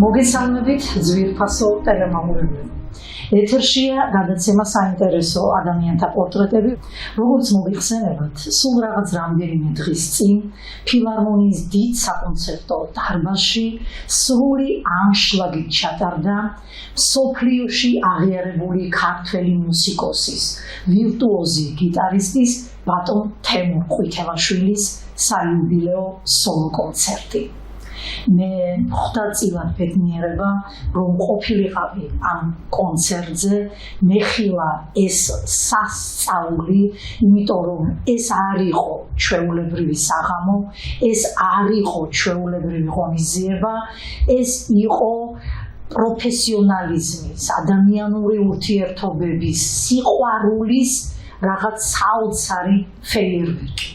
მოგესალმებით ძვირფასო ტელემამულები. ეთერშია გადაცემა საინტერესო ადამიანთა პორტრეტები, როგორც მოგიხსენებათ, სულ რაღაც რამდენიმე დღის წინ ფილარმონიის დიდ საკონცერტო დარბაზში სრული ანშლაგით ჩატარდა მსოფლიოში აღიარებული ქართველი მუსიკოსის, ვირტუოზი გიტარისტის ბატონ თემურ ყვითელაშვილის საიუბილეო სოლო კონცერტი. მე ხვდაწილად ბედნიერება, რომ ყოფილიყავი ამ კონცერტზე, მეხილა ეს სასწაული, იმიტომ რომ ეს არ იყო ჩვეულებრივი საღამო, ეს არ იყო ჩვეულებრივი ღონისძიება, ეს იყო პროფესიონალიზმის, ადამიანური ურთიერთობების, სიყვარულის რაღაც საოცარი ფეიერვერკი.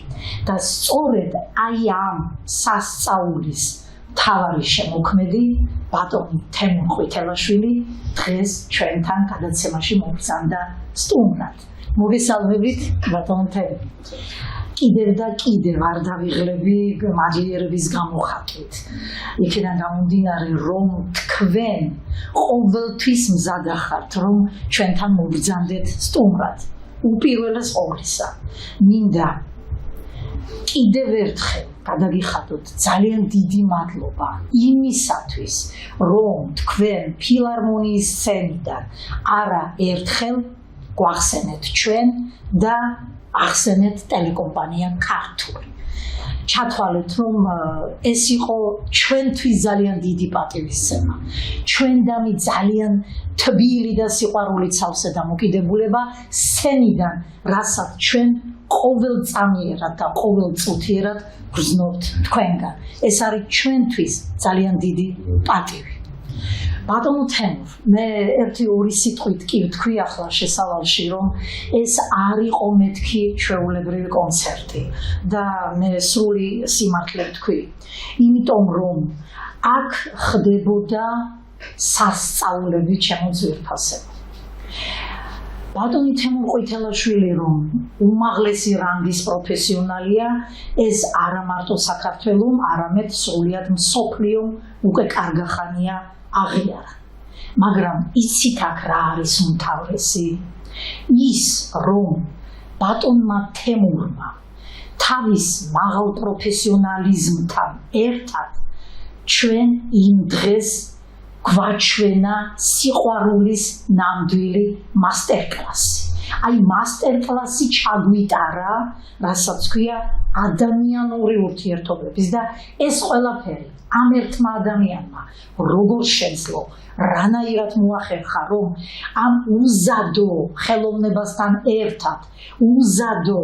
და სწორედ აი ამ სასწაულის თავარი შემოქმედი ბატონი თემურ ყვითელაშვილი დღეს ჩვენთან გადაცემაში მოგზაურობდა სტუმრად. მოგესალმებით ბატონ თემ. კიდევ და კიდევ არ დავიღლები მადლიერების გამოხატვით. იქიდან გამომდინარე, რომ თქვენ ყოველთვის მზად ახართ, რომ ჩვენთან მოგზაურდეთ სტუმრად. უპირველეს ყოვლისა, მინდა კიდევ ერთხელ გადაგიხადოთ ძალიან დიდი მადლობა იმისათვის, რომ თქვენ ფილარმონიის სცენიდან არა ერთხელ გვახსენეთ ჩვენ და ახსენეთ ტელეკომპანია ქართული. ჩათვალეთ, რომ ეს იყო ჩვენთვის ძალიან დიდი პატივისცემა. ჩვენდამი ძალიან თბილი და სიყვარულით სავსე დამოკიდებულება სცენიდან, რასაც ჩვენ ყოველწამიერად და ყოველწუთიერად გრძნობთ თქვენგან. ეს არის ჩვენთვის ძალიან დიდი პატივი. ბატონო თემურ, მე ერთი-ორი სიტყვით კი ვთქვი ახლა შესავალში, რომ ეს არ იყო მეთქი ჩვეულებრივი კონცერტი და მე სრული სიმართლე ვთქვი, იმიტომ რომ აქ ხდებოდა სასწაულები ჩემო ძვირფასებო. ბატონი თემურ ყვითელაშვილი რომ უმაღლესი რანგის პროფესიონალია, ეს არა მარტო საქართველოს, არამედ სრულიად მსოფლიომ უკვე კარგახანია აღიარა. მაგრამ იცით აქ რა არის უმთავრესი? ის რომ ბატონმა თემურმა თავის მაღალ პროფესიონალიზმთან ერთად ჩვენ იმ დღეს გვაჩვენა სიყვარულის ნამდვილი მასტერკლასი. აი მასტერკლასი ჩაგვიტარა, რასაც ქვია ადამიანური ურთიერთობების და ეს ყველაფერი ამ ერთმა ადამიანმა როგორ შეძლო, რანაირად მოახერხა, რომ ამ უზადო ხელოვნებასთან ერთად უზადო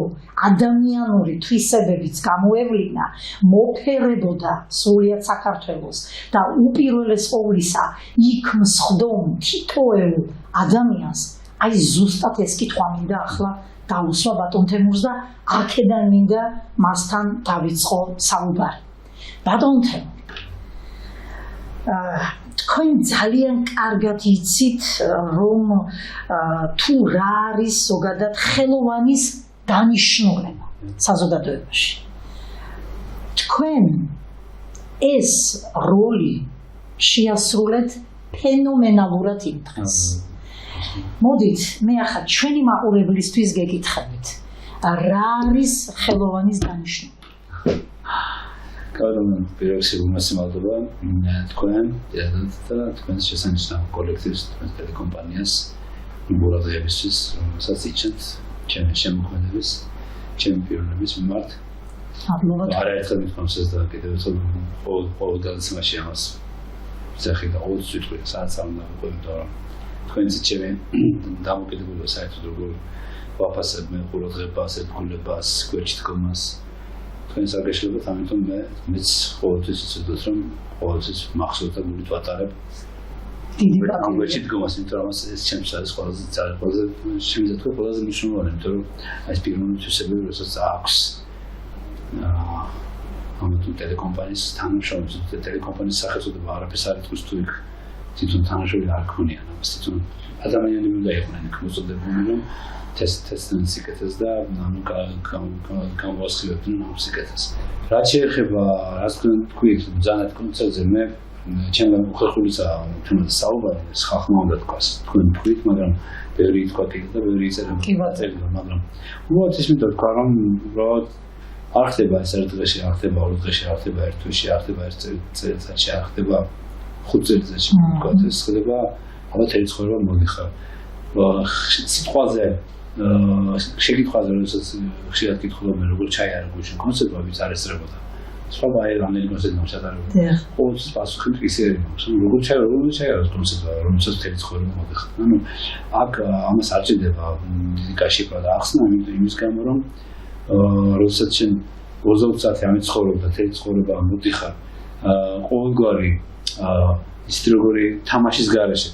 ადამიანური თვისებებიც გამოევლინა, მოფერებოდა სრულიად საქართველოს და უპირველეს ყოვლისა იქ მსხდომ თითოეულ ადამიანს. აი ზუსტად ეს კითხვა მინდა ახლა დავუსვა ბატონ თემურს და აქედან მინდა მასთან დავიწყო საუბარი. ბატონ თემურ, თქვენ ძალიან კარგად იცით, რომ თუ რა არის ზოგადად ხელოვანის დანიშნულება საზოგადოებაში. თქვენ ეს როლი შეასრულეთ ფენომენალურად იმ დღეს. მოდით, მე ახლა ჩვენი მაყურებლისთვის გეკითხებით, რა არის ხელოვანის დანიშნულება? Კარგად, პირველში უმასიმალდება თქვენ და თქვენს შესანიშნავ კოლექტივს, თქვენს ტელეკომპანიას მოგულადღებისთვის, რომელსაც იჩენთ ჩემი შემოქმედების, ჩემი პიროვნების მიმართ. არაერთხელ მithქვამს ეს და კიდევ ერთხელ ყოველ გადაცემაში ამას ვძახი და ყოველთვის ვიტყვი, სადაც არ უნდა ვიყვები, რომ თქვენს ჩემი დამოკიდებულება საერთოდ როგორ ვაფასებ მე ყურადღებას, ეთქულებას, გვერდში დგომას. თქვენს არ გეშლებათ, ამიტომ მეც ყოველთვის ვცდილობ, რომ ყოველთვის მახსოვს და გულით ვატარებ დიდი პატივი. გვერდში დგომას, იმიტომ რომ ეს ჩემს არის ყველაზე შემიძლია თქვა ყველაზე მნიშვნელოვანი, იმიტომ რომ ეს პიროვნული თვისებები, რასაც აქვს ამ ტელეკომპანიის თანამშრომლებს, ტელეკომპანიის სახელწოდება არაფერს არ იტყვის თუ იქ თვითონ თანამშრომლები არ ქონიან, ამას თვითონ ადამიანები უნდა იყვნენ იქ მოწოდებული, რომ თესტენ სიკეთეს და გამოვასხილებდნენ ამ სიკეთეს. რაც შეეხება, რაც თქვენ თქვით, ბრძანეთ კონცერტზე, მე ჩემთან უხერხულისა თუნდაც საუბარი ხალხმა უნდა თქვას თქვენ თქვით მაგრამ ბევრი თქვა კიდე და ბევრი იწერება მაგრამ უბრალოდ ის მინდა თქვა რომ უბრალოდ არ ხდება ეს ერთ დღეში არ ხდება ორ დღეში არ ხდება ერთ თვეში არ ხდება ერთ წელიწადში არ ხდება 5 წელიწადში თქვა ეს ხდება ალბათ ერთ ცხოვრება მოდიხარ სიტყვაზე შეკითხვაზე როდესაც ხშირად კითხულობენ როგორ ჩაიარა გუშინ კონცერტმა ვის არ ესწრებოდა სხვა ბაირანელი კონცერტმა ჩატარებოდა ყოველთვის პასუხი ისე აქვს როგორ ჩაიარა კონცერტმა რომელსაც მთელი ცხოვრება მოდიხარ ანუ აქ ამას არ ჭირდება დიდი გაშიფრა და ახსნა იმის გამო რომ როდესაც შენ 20 საათი ამით ცხოვრობდა მთელი ცხოვრება მოდიხარ ყოველგვარი ის როგორი თამაშის გარეშე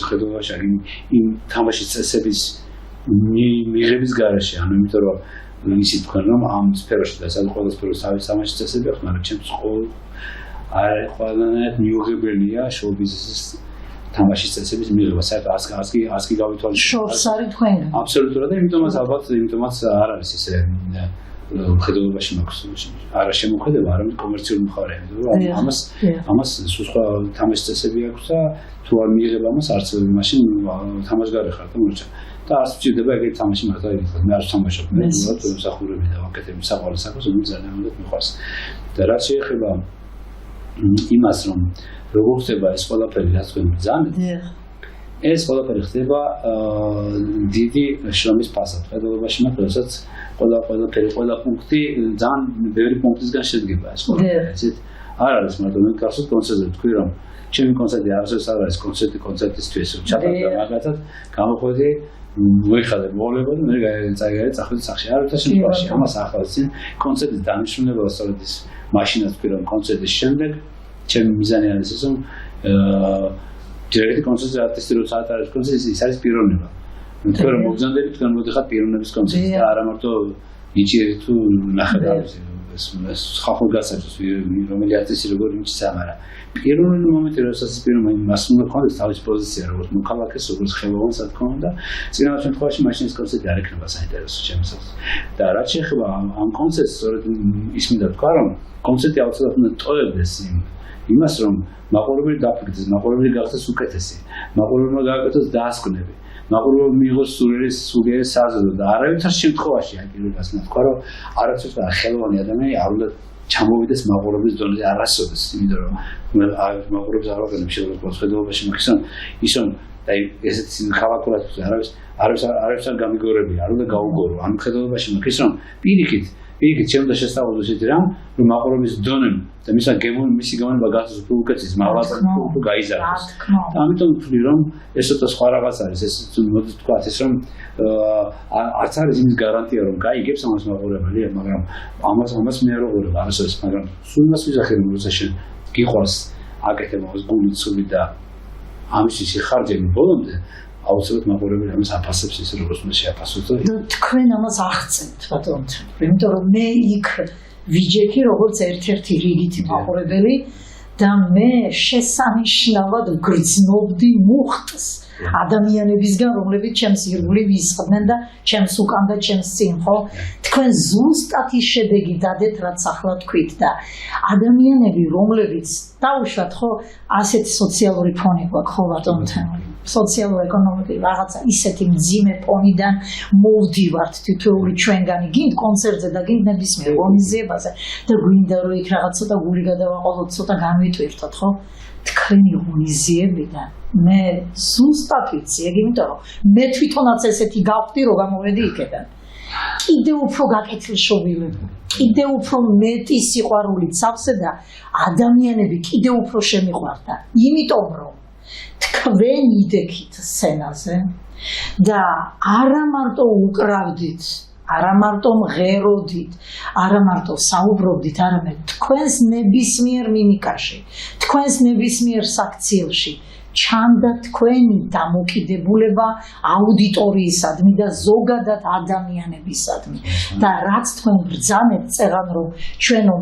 ხედავაში იმ თამაშის წესების მიღების გარეშე ანუ იმიტომ რომ ისე თქვენ რომ ამ სფეროში და სადღაც ყველა სფეროს თავის თამაშის წესები აქვს მაგრამ ჩემს ყველანაირად მიუღებელია შოუ ბიზნესის თამაშის წესების მიღება საერთოდ არც კი გავითვალისწინებთ შორს არის თქვენ აბსოლუტურად და იმიტომაც არ არის ისე ხედავობაში მაქვს არა შემოხედება არამედ კომერციული მხარე ამას სხვა თამაშის წესები აქვს და თუ არ მიიღება ამას არც მაშინ თამაშგარი ხარ და მორჩა და არც მჭირდება ეგეთი თამაში მართლა იგივე მე არ ვთამაშობ მე უბრალოდ მსახურები და ვაკეთებ საყვალო საქმეს რომელიც ძალიან უნდა მიყვარს და რაც შეეხება იმას რომ როგორ ხდება ეს ყველაფერი რაც თქვენ ბრძანეთ ეს ყველაფერი ხდება დიდი შრომის ფასად ხედავობაში მათ როდესაც ყველა პუნქტი ძალიან ბევრი პუნქტისგან შედგება ეს ყველაფერი არ არის მარტო მე გასულ კონცერტზე თქვი რომ ჩემი კონცერტი არასდროს არ არის კონცერტისთვის ჩატარდა მაგათაც გამოხვედი მოიხადე მოვლებო და მე წავედი სახში არ ვთქვი შემთხვევაში ამას ახალცინ კონცერტის დანიშნულება სწორედ ის მაშინაც თქვი რომ კონცერტის შემდეგ ჩემი მიზანი არის ის რომ ჯერეთი კონცერტზე არტისტი როცა ატარებს კონცერტს ის არის პიროვნება თქვენ რომ მოგზანდებით თქვენ მოდიხართ პიროვნების კონცერტზე და არა მარტო ნიჭიერი თუ ნახევარი ეს ხალხურ გასაჭირს რომელი არტისტი როგორ იმჩის ამარა პირველი მომენტი როდესაც პიროვნებამ მას უნდა ქონდეს თავის პოზიცია როგორც მოქალაქეს როგორც ხელოვანს რა თქმა უნდა წინა შემთხვევაში მაშინ ეს კონცერტი არ იქნება საინტერესო ჩემთვის და რაც შეეხება ამ კონცერტს სწორედ ის მინდა თქვა რომ კონცერტი აუცილებლად უნდა ტოვებდეს იმას რომ მაყურებელი დაფიქრდეს მაყურებელი გახდეს უკეთესი მაყურებელმა გააკეთოს დაასკვნები მაყურებელმა მიიღოს სულიერი საზრდო და არავითარ შემთხვევაში აკირებას ნათქვა რომ არაცერთი ხელოვანი ადამიანი არ უნდა ჩამოვიდეს მაყურებლის დონეზე არასოდეს იმიტომ რომ მაყურებს არ ვაკეთებ შეურაცხმო ხედავობაში მაგრამ ის რომ აი ესეთი ქალაქურად არავის არ გამიგორებია არ უნდა გაუგორო ამ ხედავობაში მაგის რომ პირიქით ჩემს შესწავლას ისეთი რომ მაყურების დონემ და მისი გემოვნება გახდეს უფრო უკეთესი მაღლა უფრო გაიზარდოს ამიტომ ვთვლი რომ ეს ცოტა სხვა რაღაც არის ეს მოდი თქვათ ეს რომ არც არის იმის გარანტია რომ გაიგებს ამას მაყურებელი მაგრამ ამას მე არ ვუყურებ არასოდეს მაგრამ სულ იმას ვიზახი რომ როცა შენ გიყვარს აკეთებ ამას გული ცული და ამის სიხარჯემი ბოლომდე აუცილებლად მაყურებელი ამას აფასებს ისე როგორც უნდა შეაფასოს და თქვენ ამას აღწევთ ბატონო იმიტომ რომ მე იქ ვიჯექი როგორც ერთ-ერთი რიგითი მაყურებელი და მე შესანიშნავად გრძნობდი მუხტს ადამიანებისგან რომლებიც ჩემს ირგვლივ ისხდნენ და ჩემს უკან და ჩემს წინ ხო თქვენ ზუსტად ის შედეგი დადეთ რაც ახლა თქვით და ადამიანები რომლებიც დაუშვათ ხო ასეთი სოციალური ფონი გვაქვს ხო ბატონო სოციალურ-ეკონომიკური რაღაცა ისეთი მძიმე ფონიდან მოვდივართ თითოეული ჩვენგანი გინდ კონცერტზე და გინდ ნებისმიერ ღონისძიებაზე და გვინდა რომ იქ რაღაც ცოტა გული გადავაყოლოთ ცოტა განვიტვირთოთ ხო თქვენი ღონისძიებიდან მე ზუსტად ვიცი ეგ იმიტომ რომ მე თვითონაც ესეთი გავხდი რომ გამოვედი იქიდან კიდევ უფრო გაკეთილშობილებული კიდევ უფრო მეტი სიყვარულით სავსე და ადამიანები კიდევ უფრო შემიყვარდა იმიტომ რომ თქვენ იდექით სცენაზე და არა მარტო უკრავდით არა მარტო მღეროდით არა მარტო საუბრობდით არამედ თქვენს ნებისმიერ მიმიკაში თქვენს ნებისმიერ საქციელში ჩანდა თქვენი დამოკიდებულება აუდიტორიისადმი და ზოგადად ადამიანებისადმი და რაც თქვენ ბრძანებთ წერან რომ ჩვენო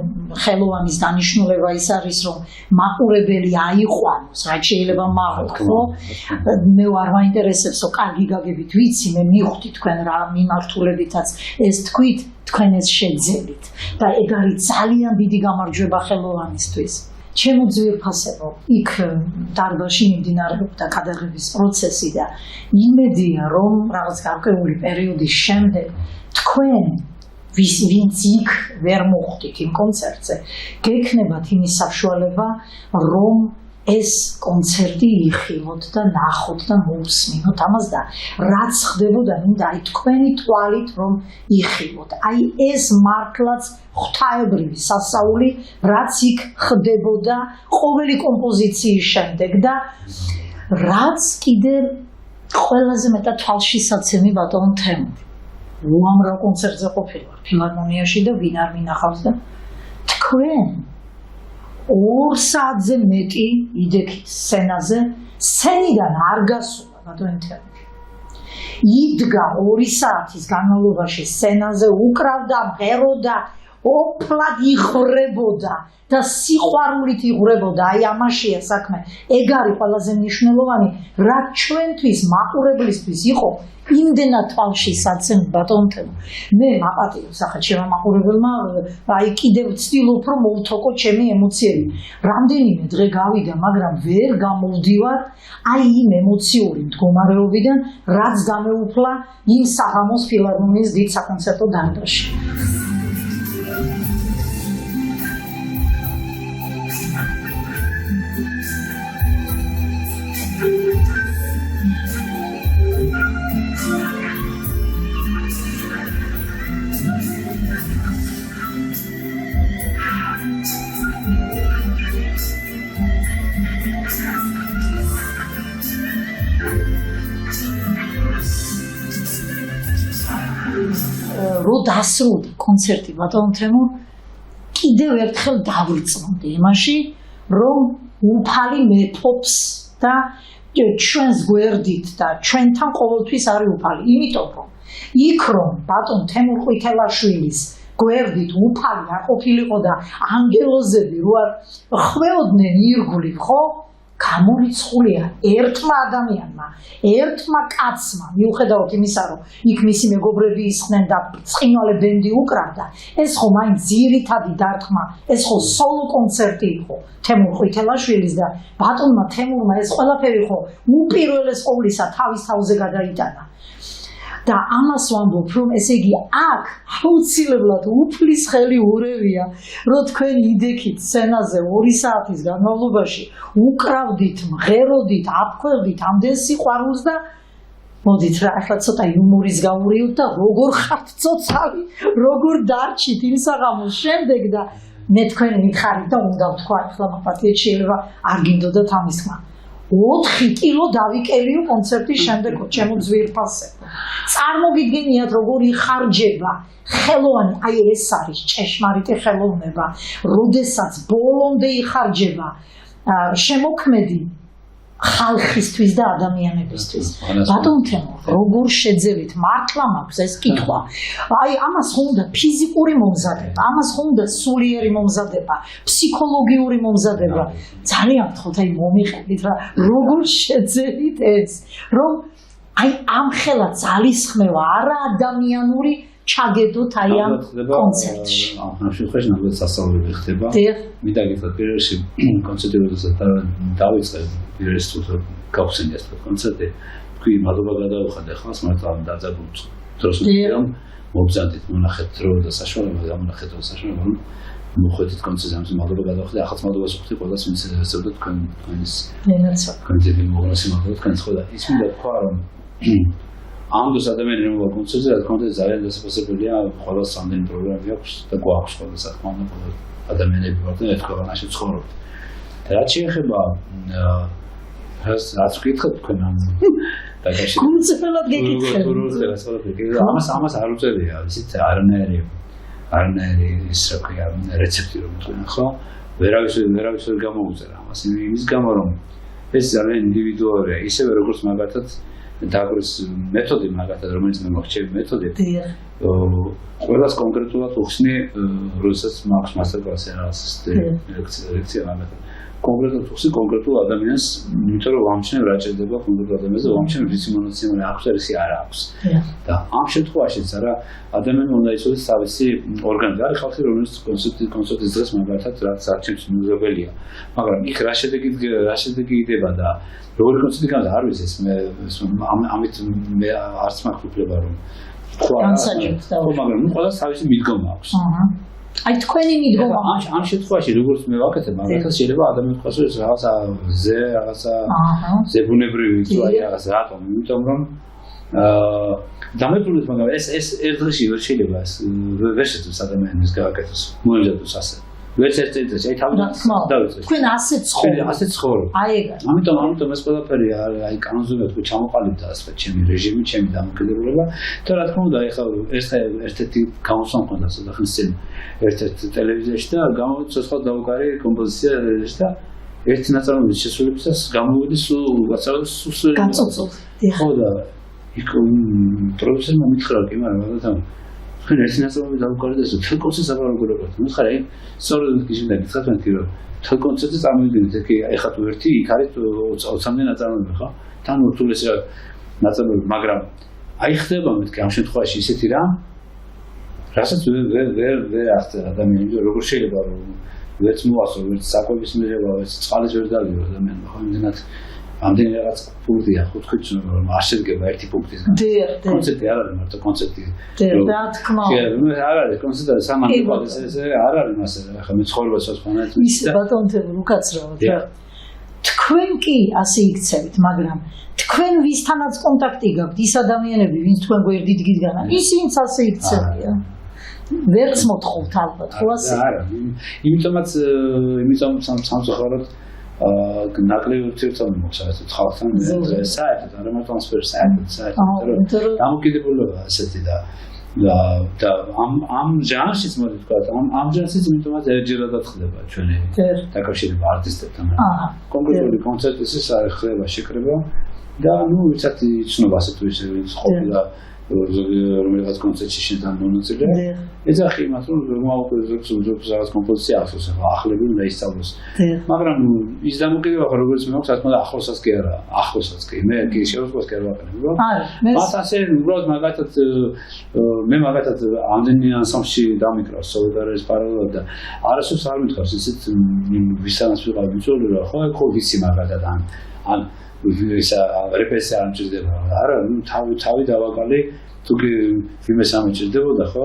ხელოვანის დანიშნულება ის არის რომ მაყურებელი აიყვანოს რაც შეიძლება მაღლა ხო მე არ მაინტერესებსო კარგი გაგებით ვიცი მე მივხვდი თქვენ რა მიმართულებითაც ეს თქვით თქვენ ეს შეძელით და ეგ არის ძალიან დიდი გამარჯვება ხელოვანისთვის ჩემო ძვირფასებო, იქ დარბაზში მიმდინარეობდა გადაღების პროცესი და იმედია, რომ რაღაც გარკვეული პერიოდის შემდეგ თქვენ ვინც იქ ვერ მოხვდით იმ კონცერტზე, გექნებათ იმის საშუალება, რომ ეს კონცერტი იხილოთ და ნახოთ და მოусმინოთ ამას და რაც ხდებოდა, მინდა აი თქვენი თვალით რომ იხილოთ. აი ეს მართლაც ღვთაებრივი სასაული, რაც იქ ხდებოდა ყოველი კომპოზიციის შემდეგ და რაც კიდე ყველაზე მეტად თვალშისაცემი ბატონ თემური. უამრავ კონცერტზე ყოფილა ფილარმონიაში და ვინ არ მინახავს და თქვენ 2 საათზე მეტი იდექით სცენაზე, სცენიდან არ გასულა ბატონი თემური. იდგა 2 საათის განმავლობაში სცენაზე, უკრავდა, მღეროდა, ოფლად იღვრებოდა და სიყვარულით იღვრებოდა. აი ამაშია საქმე. ეგ არის ყველაზე მნიშვნელოვანი, რაც ჩვენთვის მაყურებლისთვის იყო იმდენად თვალშისაცემი ბატონ თემური. მე მაპატიო სახეთ ჩემმა მაყურებელმა, აი კიდევ ვცდილობ რომ მოვთოკო ჩემი ემოციები. რამდენიმე დღე გავიდა, მაგრამ ვერ გამოვდივარ აი იმ ემოციური მდგომარეობიდან, რაც გამეუფლა იმ საღამოს ფილარმონიის დიდ საკონცერტო დარბაზში. რო დასრულდა კონცერტი ბატონ თემურ, კიდევ ერთხელ დავრწმუნდი იმაში, რომ უფალი მეფობს და ჩვენს გვერდით და ჩვენთან ყოველთვის არის უფალი. იმიტომ რომ იქ რომ ბატონ თემურ ყვითელაშვილის გვერდით უფალი არ ყოფილიყო და ანგელოზები რო არ ხვეოდნენ ირგვლივ, ხო? გამორიცხულია ერთმა ადამიანმა, ერთმა კაცმა, მიუხედავად იმისა, რომ იქ მისი მეგობრები ისხდნენ და ბრწყინვალე ბენდი უკრავდა, ეს ხო მაინც ძირითადი დარტყმა, ეს ხო სოლო კონცერტი იყო თემურ ყვითელაშვილის და ბატონმა თემურმა ეს ყველაფერი ხო უპირველეს ყოვლისა თავის თავზე გადაიტანა. და ამას ვამბობ, რომ ესე იგი აქ აუცილებლად უფლის ხელი ურევია, რომ თქვენ იდექით სცენაზე 2 საათის განმავლობაში უკრავდით, მღეროდით, აფქვევდით ამდენ სიყვარულს და მოდით რა, ახლა ცოტა იუმორის გავურიოთ და როგორ ხართ ცოცავი, როგორ დარჩით იმ საღამოს შემდეგ და მე თქვენ მითხარით და უნდა ვთქვა, ახლა მაპატიეთ შეიძლება არ გინდოდათ ამის ხმა. 4 კილო დავიკელიო კონცერტის შემდეგ ჩემო ძვირფასებო. წარმოგიდგენიათ როგორ იხარჯება ხელოვანი, აი ეს არის ჭეშმარიტი ხელოვნება, როდესაც ბოლომდე იხარჯება შემოქმედი ხალხისთვის და ადამიანებისთვის. ბატონ თემურ, როგორ შეძელით, მართლა მაქვს ეს კითხვა. აი ამას ხო უნდა ფიზიკური მომზადება, ამას ხო უნდა სულიერი მომზადება, ფსიქოლოგიური მომზადება. ძალიან გთხოვთ, აი მომიყიდით რა, როგორ შეძელით ეს, რომ აი ამ ხელა ძალისხმევა არა ადამიანური ჩაგედოთ აი ამ კონცერტში. ამ შემთხვევაში ნამდვილად სასწაულები ხდება. მინდა გითხრათ, პირველ რიგში კონცერტი როდესაც დავიწყე, პირველ რიგში გავხსენია ეს კონცერტი, თქვი მადლობა გადავხადე ხალხს, მართლა დაძაბულ დროს რომ მობზადეთ, მონახეთ დრო და საშუალება, გამონახეთ დრო საშუალება, რომ მოხვედით კონცერტზე, ამის მადლობა გადავხადე, ახაც მადლობას ვუხდი ყველას, ვინც ესწრებოდა თქვენის კონცერტი მოგონოს მადლობა თქვენს ხოლმე. ის მინდა თქვა, რომ ამ დროს ადამიანი რომ კონცერტზე, რა თქმა უნდა, ძალიან დასაფასებელია, ყველას რამდენი პროგრამები აქვს და გვაქვს ყველას, რა თქმა უნდა, ადამიანები ვართ და ერთ ქვეყანაში ცხოვრობთ. რაც შეეხება რაც ვკითხეთ თქვენ ამ დაკავშირებით. გულწრფელად გეკითხებით. ამას არ უწევია, ისიც არანაირი ის რა ქვია, რეცეპტი რომ თქვენ ხო, ვერავის ვერ გამოუწერა ამას, იმის გამო რომ ეს ძალიან ინდივიდუალურია, ისევე როგორც მაგათაც დაგვრის მეთოდი მაგათაც, რომელიც მე მოხჩები მეთოდი. ყველას კონკრეტულად უხსნი, როდესაც მაქვს მასტერკლასი რაღაც ლექცია მაგათაც. კონკრეტულ თუხსი კონკრეტულ ადამიანს, იმიტომ რომ ვამჩნევ რა ჭირდება კონკრეტულ ადამიანს და ვამჩნევ რის მონაცემები აქვს და რისი არ აქვს. და ამ შემთხვევაშიც არა ადამიანი უნდა იცოდეს თავისი ორგანიზმი. არის ხალხი რომელიც კონსულტის დღეს მაგალითად რაც არჩევს მიუღებელია. მაგრამ იქ რა შედეგი იდება და როგორი კონსულტი გადა არ ვიცი ეს მე ამით მე არც მაქვს უფლება რომ განსაჯოთ და მაგრამ ყველა თავისი მიდგომა აქვს. აი თქვენი მიდგომა ამ შემთხვევაში როგორც მე ვაკეთებ მაგათაც შეიძლება ადამიანი თქვას რომ რაღაცა ზებუნებრივი თუ აი რაღაც რატომ იმიტომ რომ დამეწუნეთ მაგრამ ეს ერთ დღეში ვერ შეიძლება ეს ვერ შეძლოს ადამიანის გააკეთოს მოიძებოს ასე ვერც ერთ წელიწადში აი თავიდან თქვენ ასე ცხოვრობთ აი ეგ ამიტომ ეს ყველაფერი აი კანონზეა თუ ჩამოყალიბდა ასე ჩემი რეჟიმი ჩემი დამოკიდებულება და რა თქმა უნდა ეხლა ერთ-ერთი გამოსვლა მქონდა საერთოდ წინ ერთ-ერთ ტელევიზიაში და გამოცოცხლად დავუკარი კომპოზიცია და ერთი ნაწარმოების შესრულებისას გამოვიდი სულ გაწოცოთ ხო და იქ პროდიუსერმა მითხრა კი მაგრამ რა თქვენ ერთი ნაწარმოები დავუკარეთ და თელ კონცერტს აბარაგურებთ მითხარი სწორედ გიჟინდა გითხრათ რომ თელ კონცერტზე წარმოვიდგინეთ ეხი ეხა თუ ერთი იქ არის 20-მდე ნაწარმოები ხო თან ურთულეს ნაწარმოები მაგრამ აი ხდება მეთქი ამ შემთხვევაში ისეთი რა რასაც ვერ ახდენ ადამიანები როგორ შეიძლება რომ ვერც მოასწრო ვერც საკვების მიღება ვერც წყალს ვერ დაგირო ადამიანმა ხო იმდენად ამდენი რაღაც პუნქტია ხო თქვით რომ არ შედგება ერთი პუნქტისგან კონცერტი არ არის მარტო კონცერტი რა თქმა უნდა არ არის კონცერტი სამართლებრივად ეს არ არის მასე ახლა მე ცხოვრებას ვასწავლეთ ის ბატონთები უკაცრავად რა თქვენ კი ასე იქცევით მაგრამ თქვენ ვისთანაც კონტაქტი გაქვთ ის ადამიანები ვინც თქვენ გვერდით გიდგანან ისინიც ასე იქცევიან ვერც მოთხოვთ ალბათ ხო ასე არა იმიტომ სამწუხაროდ ნაკლები ურთიერთობა მოხდა ხალხთან საერთოდ არა მარტო საერთოდ დამოკიდებულება ასეთი და ამ ჟანრშიც მოდი თქვა ამ ჟანრშიც იმიტომაც ერთჯერადად ხდება ჩვენი დაკავშირება არტისტებთან კონკრეტული კონცერტის ხდება შეკრება და ნუ ვიცით იცნობა ასე თუ ისე ყოფილა რომელიღაც კონცერტში შენთან მონაწილე ეძახი იმას რომ ზოგ რაღაც კომპოზიცია ახსოვს ახლები უნდა ისწავლოს მაგრამ ის დამოკიდებულება როგორც მე მაქვს თქმა უნდა ახლოსაც კი არა ახლოსაც კი მე კი შევსვას კი არ ვაყენებ მას ასე უბრალოდ მაგათაც ამდენი ანსამბლში დამიკრავს სოლიდარიის პარალელად და არასოდეს არ მითხავს ისეთ ვისანაც ვიყავ ბიჭები რა ხო ვიცი მაგათად ან ისა რეპრესია არ მჭირდება არა თავი დავაკალე თუ ფილმს ამჭირდებოდა ხო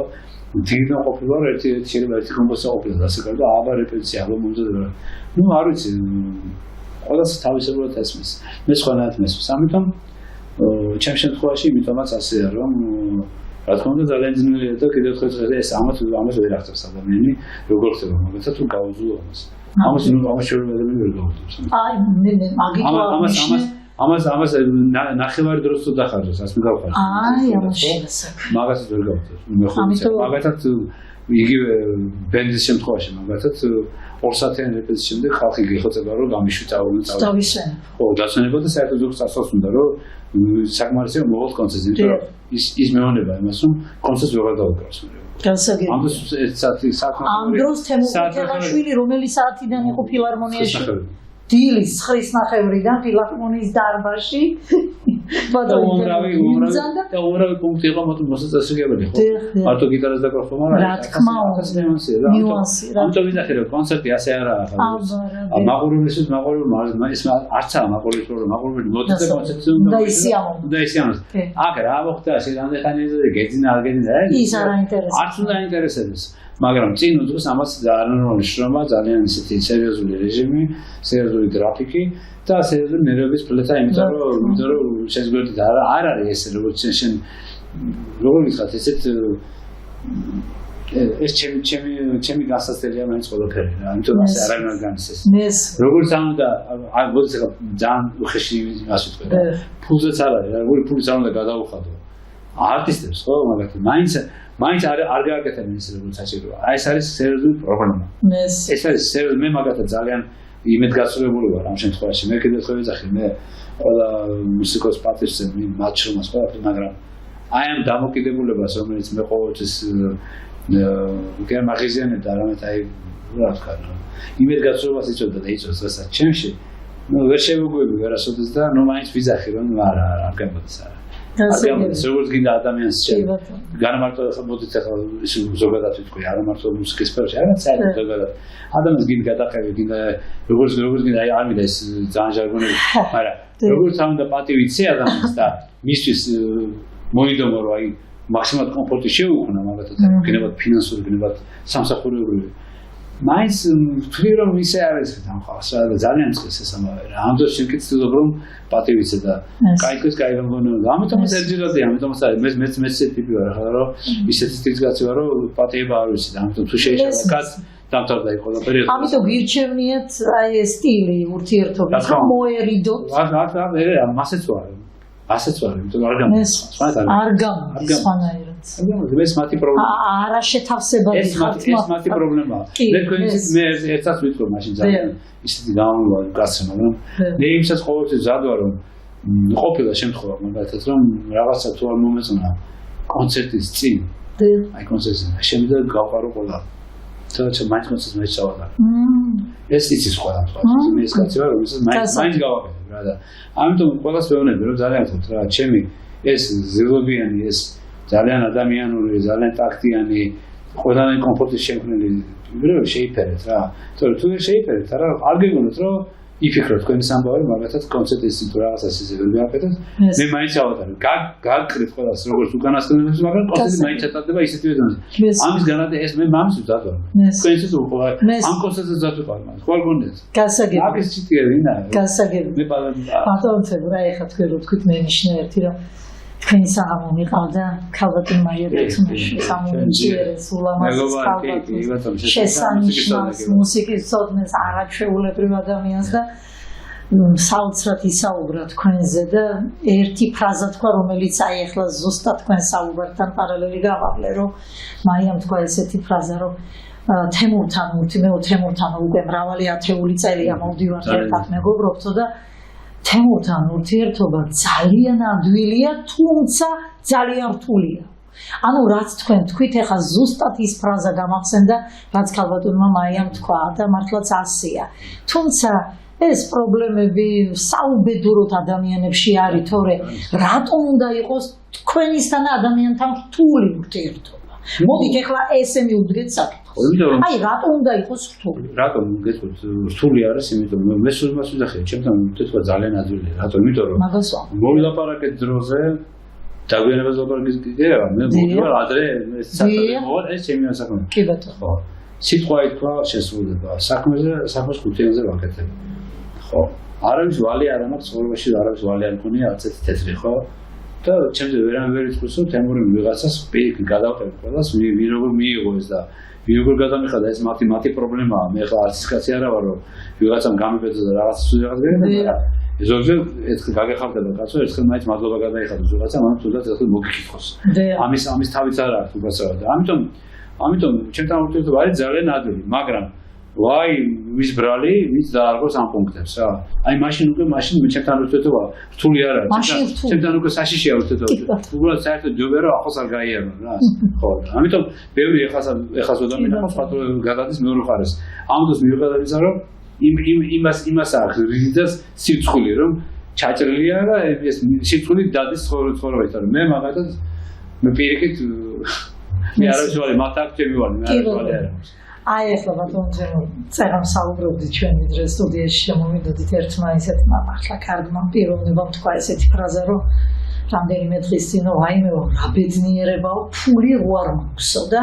დინო ყოფილა ერთი შეიძლება ერთი კომპოზიცია ყოფილა ასე კარგი აბა რეპრესია აბა მომზადება ნუ არ ვიცი ყველას თავისებურად ესმის მე სხვანაირად მესმის ამიტომ ჩემ შემთხვევაში იმიტომაც ასეა რომ რა თქმა უნდა ძალიან ძნელია და კიდევ ერთხელ ეს ამას ვერ ახსოვს ადამიანი როგორ ხდება მაგასაც თუ გაუძლო ამას შეიძლება ვერ გავუძლოს აი მე მაგით ამას ნახევარი დროს თუ დახარჯოს ასე გავხარჯო აი ამას შესაძლოა მაგასაც ვერ გავუძლოს მე ხო მაგათაც იგივე ბენდის შემთხვევაში მაგათაც 2 საათიან რეპეტიციის შემდეგ ხალხი გიხოცება რომ გამიშვით დავისვენ ხო დასვენება და საერთოდ ზოგს წასვას უნდა რომ საკმარისია მოვალ კონცერტზე იმიტომ რომ ის მეუბნება იმას რომ კონცერტს ვეღარ დავუკრავს ამ დროს თემურგეღაშვილი რომელი საათიდან იყო ფილარმონიაში დილის 9:30-დან ფილარმონიის დარბაზში და უამრავი პუნქტი იყო მოსაწესრიგებელი ხო მარტო გიტარას დაკრავს მაგრამ რა თქმა უნდა ნიუანსი რა ამიტომ ვინახე რომ კონცერტი ასე არაა მაყურებელისთვის ის არცაა მაყურებელი მოდიდა კონცერტზე უნდა ისიამოს აქ რა მოხდა შეიძლება გეძინა არ გეძინა ის არ აინტერესებს არც უნდა აინტერესებს მაგრამ წინ უძღვის ამას არანორმალური შრომა ძალიან ისეთი სერიოზული რეჟიმი სერიოზული გრაფიკი და სერიოზული ნერვების პლეთა იმიტომ რომ შეზგვერდით არ არის ეს როგორც შენ როგორ ვიხარ ესეთ ეს ჩემი გასასწრებია მაინც ყველაფერი რა ამიტომ ასე არ განისეს როგორც ამ და მოდი ახლა ძალიან უხეში ასე ვთქვა ფულზეც არ არის როგორი ფულიც არ უნდა გადაუხადო არტისტებს ხო მაგათი მაინც არ გააკეთებენ ის როგორც საჭიროა აი ეს არის სერიოზული პრობლემა ეს არის სერიოზული მე მაგათაც ძალიან იმედგაცრუებული ვარ ამ შემთხვევაში მე კიდევ ხო ვიძახი მე ყველა მუსიკოს პატივს მათ შრომას ყველაფერს მაგრამ აი ამ დამოკიდებულებას რომელიც მე ყოველთვის გემაღიზიანებდა რამეთ აი რა თქვა იმედგაცრუებას იწოდა და იწოს რასაც ჩემში ვერ შევეგუები ვერასოდეს და მაინც ვიზახი რომ არა არ გამოდის არა როგორც გინდა ადამიანს განამარტო მოდით ახლა ის ზოგადად ვიტყვი არა მარტო მუსიკის სფეროში არა საერთოდ ზოგადად ადამიანს გინდა გადაყევი გინდა როგორც გინდა აი არ მინდა ეს ძალიან ჟარგონები მაგრამ როგორც ამ და პატივი იცი ადამიანს და მისთვის მოიდომო რომ აი მაქსიმალურად კომფორტი შეუქმნა მაგათაც გინებათ ფინანსური გინებათ სამსახურებრივი მაინც ვთვლი რომ ისე არის დამხავს რა და ძალიან წყეს ეს ამავე რა ამ დროს შევკით ვთქვი რომ პატივიცე და კაიქოს კაი გამგონებოდა ამიტომაც ერთჯერადია ამიტომაც არის მე ტიპი ვარ ახლა რომ ისეთი ტიპის კაცი ვარ რომ პატიება არ ვიცი და ამიტომ თუ შეიძლება კაც დამთავრდა იქ ყველაფერი ამიტომ გირჩევნიათ აი ეს სტილი ურთიერთობის მოერიდოთ აა მასეც ვარ ასეც ვარ იმიტომ არ გამოდის არ გამოდის სხვანაირად ეს მათი პრობლემა არა შეთავსებადი ეს მათი პრობლემაა მე ერთად ვიტყვი მაშინ ძალიან ისეთი გამოვიდა გასცემა რომ მე იმსაც ყოველთვის მზად ვარ რომ ყოფილა შემთხვევა მაგალითად რომ რაღაცა თუ არ მომეწონა კონცერტის წინ აი კონცერტზე შემიძლია გავყარო ყველა თორემ მაინც კონცერტს მე ჩავაგარ ეს იცის ყველა თქო მე ეს კაცი ვარ რომ ის მაინც გავაკეთებ რა და ამიტომ ყველას ვეუბნები რომ ძალიან ვთქვით რა ჩემი ეს ზილობიანი ეს ძალიან ადამიანური ძალიან ტაქტიანი ყველანი კომფორტის შემქმნელი ვიღებ შეიფერეთ რა თორემ თუ შეიფერეთ არა არ გეგონოთ რომ იფიქროთ თქვენი სამბავი მაგათაც კონცერტის თუ რაღაცას ისე ვერ მიაკეთოთ მე მაინც ავატარებ გაგკრით ყველას როგორც უკანასკნელებს მაგრამ კონცერტი მაინც ეტარდება ისეთივე დონეზე ამის განადე ეს მე მამის ვძად ვარ თქვენიც უყურე ამ კონცერტზე ვძად ვარ მაგრამ ხვალ გონდეთ გასაგები მაგის ციტიერი ნა გასაგები მე ბატონო რა ეხა თქვენ რო თქვით მე ნიშნა ერთი რომ თქვენი საღამო მიყავდა ქალბატონ მაიერტონში სამომჭიერეს ულამაზეს ქალბატონს შესანიშნავს მუსიკის ცოდნას არაჩვეულებრივ ადამიანს და საოცრად ისაუბრა თქვენზე და ერთი ფრაზა თქვა რომელიც აი ახლა ზუსტად თქვენ საუბართან პარალელი გავავლე რომ მაიამ თქვა ესეთი ფრაზა რომ თემურთან უკვე მრავალი ათეული წელია მოვდივართ ერთად მეგობრობთო და თემურთან ურთიერთობა ძალიან ადვილია, თუმცა ძალიან რთულია. ანუ რაც თქვენ თქვით, ეხლა ზუსტად ის ფრაზა გამახსენდა, რაც ქალბატონმა მაიამ თქვა და მართლაც ასია. თუმცა ეს პრობლემები საუბედუროთ ადამიანებში არის, თორე რატომ უნდა იყოს თქვენისთან ადამიანთან რთული ურთიერთობა? მოდით ეხლა ესე მივუდგეთ საკითხს. აი რატომ უნდა იყოს რთული? რატომ გეტყვით რთული არის, იმიტომ რომ მე სულ მას ვიძახე, ჩემთან თქვა ძალიან ადვილია. რატომ? იმიტომ რომ მოვილაპარაკეთ დროზე დაგვიანებას ლაპარაკის კიდეა, მე მოვიდა ადრე ეს ჩემი საქმე. კი ბატონო. ხო. სიტყვა ითქვა შესრულება. საქმეს ხუთიანზე ვაკეთებ. ხო. არავის ვალი არ მაქვს ცხოვრებაში, არავის ვალი არ მქონია, არც ერთი თეთრი, ხო? და ჩემზე ვერ ითქვის რომ თემური ვიღაცას პირიქით გადავყევ ყველას ვინ როგორ მიიღო ეს და ვინ როგორ გადამიხადა ეს მათი პრობლემაა მე ხა არც კაცი არა ვარ რომ ვიღაცამ გამიბეძა და რაღაც ვიღაც ზოგჯერ ერთხელ გაგეხარდება კაცო ერთხელ მაინც მადლობა გადაიხადოს ვიღაცამ ანუ თუნდაც ერთხელ მოგიკითხოს ამის თავიც არ აქვს უბრალოდ და ამიტომ ჩემთან ურთიერთობა არის ძალიან ადვილი მაგრამ ვაი ვის ბრალი ვის დაარგოს ამ პუნქტებს რა აი მაშინ ჩემთან ურთიერთობა რთული არ არის ჩემთან უკვე საშიშია ურთიერთობა უბრალოდ საერთოდ ჯობია რომ ახოს არ გაიარო რა ხო ამიტომ ბევრი ეხას ოდამინა ხო სხვა გადადის მეორე მხარეს ამიტომ მიუხედავად რომ იმას აქვს რიდას სიცხული რომ ჩაჭრილია და ეს სიცხული დადის ცხოვრებაში და მე მაგათაც მე პირიქით მე არავის ვარ მათ აქ ჩემი ვარ მე არავის ვარ არა აი ახლა ბატონო წერამ საუბრობდით ჩვენ ვიდრე სტუდიაში შემოვიდოდით ერთმა ისეთმა ახლა კარგმა პიროვნებამ თქვა ესეთი ფრაზა რომ რამდენიმე დღის წინ ვაიმე რა ბედნიერებაო ფული რო არ მაქვსო და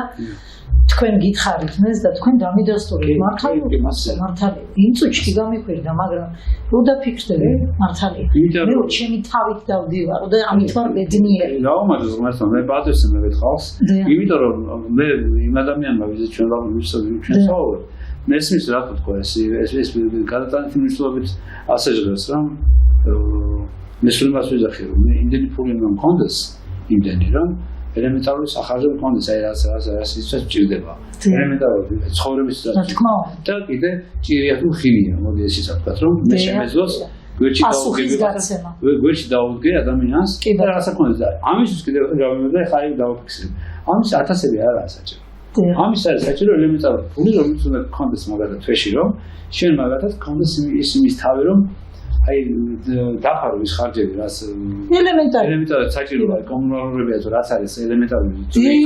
თქვენ გითხარით მეს და თქვენ დამიდასტურეთ მართალია ინწუჩი გამიხვირდა მაგრამ რო დაფიქრდები მართალია მე ჩემი თავით დავდივარო და ამით ვარ ბედნიერი გაუმარჯოს მართლა მე პატევს მე ვეთქავს იმიტომ რომ მე იმ ადამიანმა ვიზეთ ჩვენ საუბრობთ მესმის რა თქვა ეს გადატანითი მნიშვნელობით ასე ჟღერს რომ მე სულ მას ვიძახი რომ მე იმდენი ფული მქონდეს იმდენი რომ ელემენტარული სახარჯო მქონდეს აი რაც ისაც ჭირდება ელემენტარული ცხოვრების და კიდე ჭირიათულ ხილია მოდი ეს ისე ვთქვათ რომ მე შემეძლოს გვერდში დაუდგე ადამიანს და რაღაცა ქონდეს და ამისთვის კიდე გავიმეორე ხა იქ დავაფიქსირე ამის ათასები არაა საჭირო ამის არის საჭირო ელემენტარული ფული, რომელიც უნდა გქონდეს მაგალითად თვეში, რომ შენ მაგალითად გქონდეს ის თავი, რომ აი დაფარო ის ხარჯები, რაც ელემენტარულად საჭიროა კომუნალურებია, რაც არის ელემენტარული ძვირი,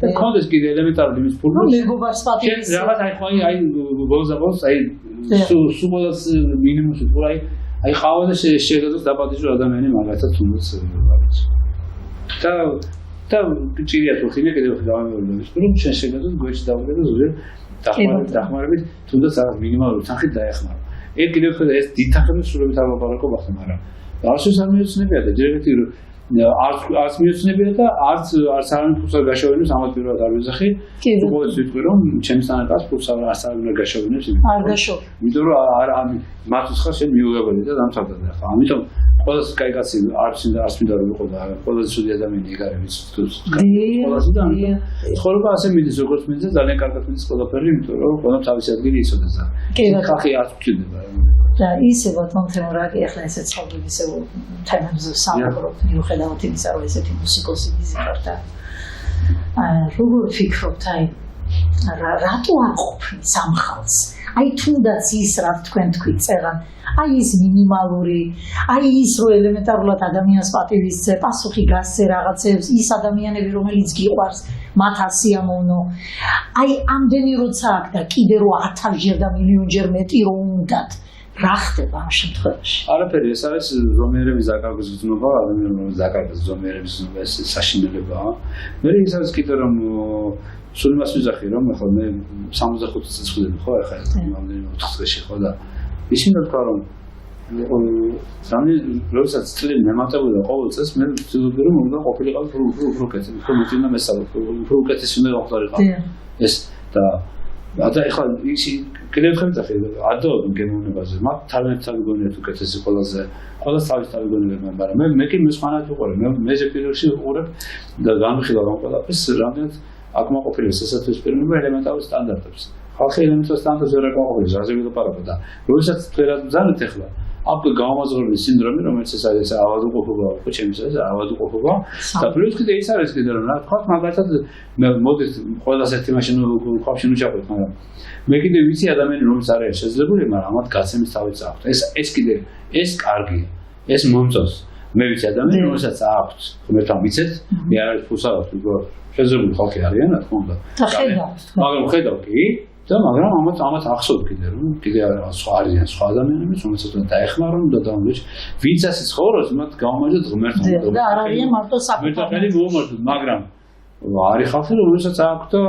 და გქონდეს კიდე ელემენტარული იმის ფული, რომ მეგობარს პატივისცემა. რაღაც აი ბოლოს აი სულ ყოველს მინიმუმში ფული აი ყავა და შეგეძლოს დაპატიჟო ადამიანი მაგალითად თუნდაც არის. და ჭირია თუ ხინე კიდევ დავამეორებს, რომ შენ შეგეძლოს გვერდში დავუდგე და ზოგიერთ დახმარებით თუნდაც რაღაც მინიმალური თანხით დაეხმარო. ეგ კიდევ ხდება ეს დიდთანხმების სრულებით არ მოპარაკო ბახტა, მაგრამ არც არ მიოცნებია და ჯერჯერობით არც მიოცნებია და არც არამის ფულს არ გაშოვინებს, ამას პირველად არ ვიზახი. უყურეს ვიტყვი რომ ჩემს თანხას ფულს არ გაშოვინებს. არ გაშოვ. იმიტომ რომ მათ უცხოს შენ მიუღებელი და დამთავრდა და ხა. ამიტომ ყველას კაი კაცი არც მინდა რომ იყო და ყველაზე ცუდი ადამიანი ეგ არის ყველას და ცხოვრება ასე მიდის როგორც მინდა ძალიან კარგად მიდის ყველაფერი, იმიტომ რომ ყველამ თავისი ადგილი იცოდეს და ხალხი არ გვჭირდება. და ისე ბატონ თემურაგი ახლა ესე ცხოვრების თემებზე საუბრობთ, მიუხედავად იმისა, რომ ესეთი მუსიკოსი ვიზიტარ და როგორ ფიქრობთ, აი რატო არ ყოფნის ამ ხალხს? აი თუნდაც ის რა თქვენ თქვით წერან, აი ის მინიმალური, აი ის რომ ელემენტარულად ადამიანს პატივისცე, პასუხი გასცე რაღაცებს, ის ადამიანები რომელიც გიყვარს, მათ ასიამოვნო. აი ამდენი როცა აქ და კიდე რო 1000-ჯერ და მილიონჯერ მეტი რო უნდათ. რა ხდება ამ შემთხვევაში? არაფერი, ეს არის ზომიერების დაკარგვის გზნობა, ადამიანების დაკარგვის ზომიერების გზნობა, ეს საშინელებაა. მე ის არის კიდე რომ სულ იმას ვიზახი, რომ ახლა მე 65 წელს ვხვდები ხო, ახლა რამდენი 4 წელში ხო და ისინი თქვა რომ როდესაც წლები მემატებოდა ყოველ წელს მე ვცდილობდი რომ უნდა ყოფილიყავ უფრო კეთილი, უფრო მეტი უნდა მესწავლო, უფრო უკეთესი უნდა ყოფილიყავ. ეს და და ეხლა ისი კიდევ ხომ წახი ადოობენ გემოვნებაზე, მათ თავიანთი გონიათ უკეთესი ყველაზე თავის თავი გონიათ, მაგრამ მე კი მსხვანად ვიყურე, მეზე პირველში ვიყურებ და განვიხილავ ამ ყველაფერს, რამდენად აკმაყოფილებს ესეთის პიროვნება ელემენტარულ სტანდარტებს. ხალხი ელემენტარულ სტანდარტებს ვერ აკმაყოფილებს, რაზე ვილაპარაკო და როდესაც თქვენად ბრძანეთ ეხლა აქ გამომაზღვრების სინდრომი, რომელიც ეს არის ავადმყოფობა, ხო ჩემს ეს ავადმყოფობა და პლუს კიდე ის არის კიდე რომ რა თქვა მაგალითად მოდით ყველას ერთი მაშინ ყოფში უჭაყოთ, მაგრამ მე კიდე ვიცი ადამიანი რომელიც არის შეძლებული, მაგრამ ამათ გაცემის თავიც აქვს. ეს კიდე ეს კარგია, ეს მომწონს. მე ვიცი ადამიანი რომელსაც აქვს, მე თან ვიცით, მე არის ფუსაოს, შეძლებული ხალხი არიან, რა თქმა უნდა. მაგრამ ხედავ კი და მაგრამ ამათ ახსოვთ კიდე რომ კიდე სხვა არიან სხვა ადამიანები, რომელსაც უნდა დაეხმარონ და დამოჩ ვინც ასე ცხოვრობს, მათ გამომაჯოთ ღმერთთან. და არ არიან მარტო საფრთხელი მოუმართოთ, მაგრამ არის ხალხი რომელსაც აქვს და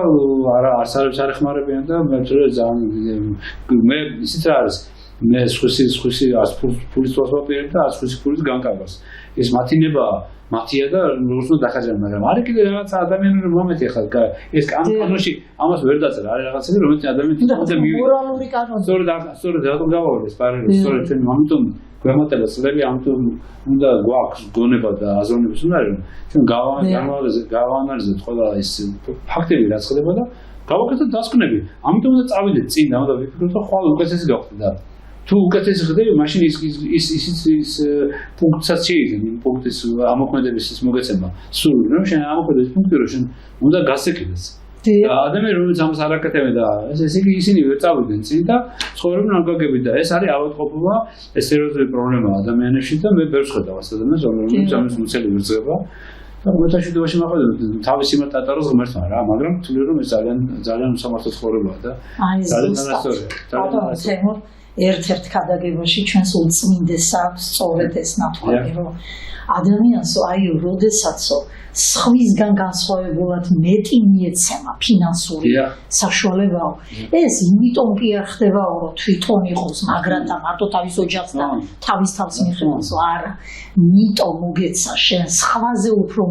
არც არ ეხმარებიან და მე ძალიან მე ისიც არის მე სხვისი არც ფულის ვასვაპირებ და არც სხვისი ფულის განკარგვას. ეს მათინება მათია და როგორც უნდა დახაჯან, მაგრამ არის კიდე რაღაც ადამიანური მომენტი ახლა ეს კანონში ამას ვერ დაწერა, არის რაღაცები რომელიც ადამიანს უნდა მორალური კანონი. სწორედ რატომ გავავლეს პარალელს, სწორედ ჩვენ ამიტომ გვემატება წლები, ამიტომ უნდა გვაქვს გონება და აზროვნების უნდა რომ ჩვენ გავანალიზოთ ყველა ეს ფაქტები რაც ხდება და გავაკეთოთ დასკვნები. ამიტომ უნდა წავიდეთ წინ და უნდა ვიფიქროთ რომ ხვალ უკეთესი გავხდეთ. თუ უკეთესი ხდება, მაშინ ის პუნქტსაც შეიძლება, პუნქტის ამოქმედების ის მოგეცემა. სულ რომ შენ ამოქმედეს პუნქტი რომ შენ უნდა გასეკიდეს. და ადამიანი რომელიც ამას არ აკეთებენ და ესე იგი ისინი ვერ წავიდნენ წინ და ცხოვრობენ ამ გაგებით და ეს არის ავადმყოფობა, ეს სერიოზული პრობლემაა ადამიანებში და მე ბევრს ხედავ ასეთ ადამიანს, რომელიც ამის მუცელი ვერ ძღება. და მეტაშიდობაში მაყენებ თავის იმათ ატაროს ღმერთმა რა, მაგრამ თვლი რომ ეს ძალიან უსამართლო ცხოვრებაა და ძალიან არასწორია. ერთ-ერთ ქადაგებაში ჩვენს უწმინდესა სწორედ ეს ნათქვამი რომ ადამიანს აი როდესაცო სხვისგან განსხვავებულად მეტი მიეცემა ფინანსური საშუალებაო ეს იმიტომ კი არ ხდებაო რომ თვითონ იყოს მაგრამ და მარტო თავის ოჯახს და თავის თავს მიხედავს არა იმიტომ მოგეცა შენ სხვაზე უფრო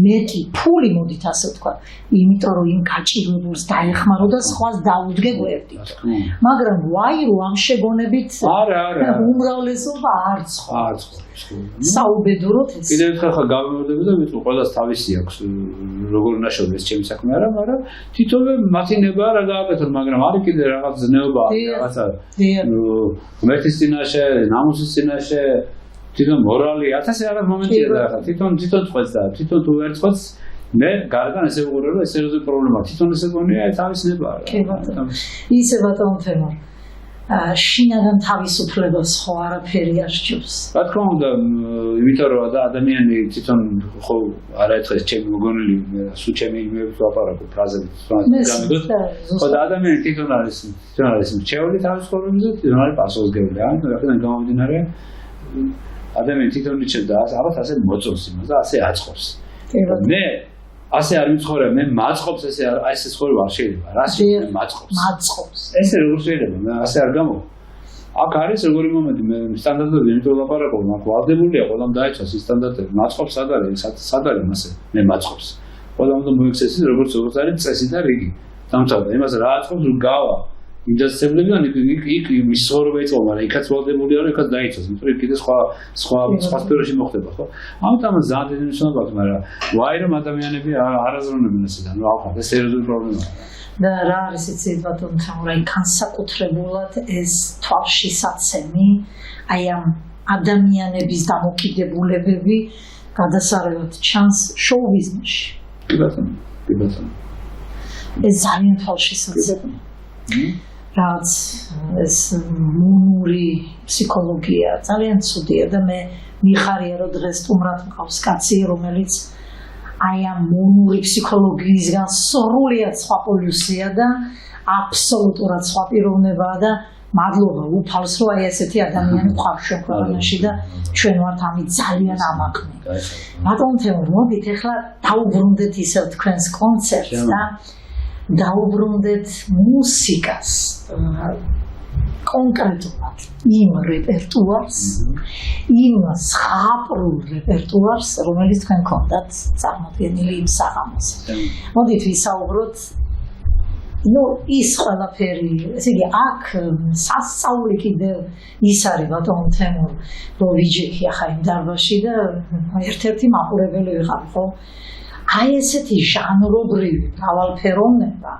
მეტი ფული მოდით ასე ვთქვა იმიტომ რომ იმ გაჭირებულს დაეხმარო და სხვას დაუდგე გვერდით მაგრამ ვაი რომ ამ შეგონებით არა უმრავლესობა არ ცხოვრობს საუბედუროთ ეს კიდევ ერთხელ გავიმეორდები და ვიტყვი ყველას თავისი აქვს როგორ უნდა შევდეს ჩემი საქმე არა მაგრამ თვითონვე მათინება რა გააკეთოთ მაგრამ არის კიდე რაღაც ზნეობა რაღაცა ღმერთის წინაშე ნამუსის წინაშე თვითონ მორალი 1000 რაღაც მომენტია და ხა თვითონ წყვეტს და თვითონ თუ ვერ წყვეტს მე გარდა ესე ვუყურებ რომ ეს სერიოზული პრობლემა თვითონ ესე გონია თავის ნება კი ბატონო ისე ბატონო თემურ შინაგან თავისუფლებას ხო არაფერი არ სჯობს რა თქმა უნდა იმიტომ რომ ადამიანი თვითონ ხო არაერთხელ ჩემი მოგონილი სულ ჩემი იმებს ვაპარაკო ფრაზებით გამიგოთ ხო ადამიანი თვითონ არის მრჩეული თავის ცხოვრებაზე თვითონ არის პასუხისმგებელი ამიტომ აქედან გამომდინარე ადამიანი თვითონ იჩენდა ალბათ ასე მოწონს იმას და ასე აწყობს მე ასე არ ვიცხოვრებ მე მაწყობს ესე ეს ცხოვრება არ შეიძლება რა შეიძლება მაწყობს ესე როგორ შეიძლება მე ასე არ გამო აქ არის როგორი მომენტი მე სტანდარტები იმიტომ ლაპარაკობ მაგ ვალდებულია ყველამ დაიცვას ის სტანდარტები მაწყობს სად არის მასე მე მაწყობს ყველამ უნდა მოიქცეს როგორც არის წესი და რიგი დამთავრდა იმას რა აწყობს რომ გავა ინდასტრიებიდან იქ მის ცხოვრება იწყო მაგრამ იქაც ვალდებულია რომ იქაც დაიცვას იმიტომ რომ კიდე სხვა სფეროში მოხდება ხო ამიტომ ძალიან დიდი მნიშვნელობა აქვს მაგრამ ვაი რომ ადამიანები არაზრუნებენ ესედან რა ვახარ ეს სერიოზული პრობლემაა და რა არის იცით ბატონო თამრაი განსაკუთრებულად ეს თვალშისაცემი აი ამ ადამიანების დამოკიდებულებები გადასარევად ჩანს შოუ ბიზნესში კი ბატონო ეს ძალიან თვალშისაცემია რაც ეს მონური ფსიქოლოგია ძალიან ცუდია და მე მიხარია რომ დღეს სტუმრად მყავს კაცი რომელიც აი ამ მონური ფსიქოლოგიისგან სრულიად სხვა პოლუსია და აბსოლუტურად სხვა პიროვნებაა და მადლობა უფალს რომ აი ესეთი ადამიანი მყავს ჩვენ ქვეყანაში და ჩვენ ვართ ამით ძალიან ამაყნი ბატონო თემურ მოდით ახლა დაუბრუნდეთ ისევ თქვენს კონცერტს და დაუბრუნდეთ მუსიკას კონკრეტულად იმ რეპერტუარს იმ ზღაპრულ რეპერტუარს რომელიც თქვენ გქონდათ წარმოდგენილი იმ საღამოზე მოდით ვისაუბროთ ის ყველაფერი ესე იგი აქ სასწაული კიდევ ის არის ბატონო თემურ რომ ვიჯექი ახლა იმ დარბაზში და ერთ-ერთი მაყურებელი ვიყავ ხო აი ესეთი ჟანრობრივი მრავალფეროვნება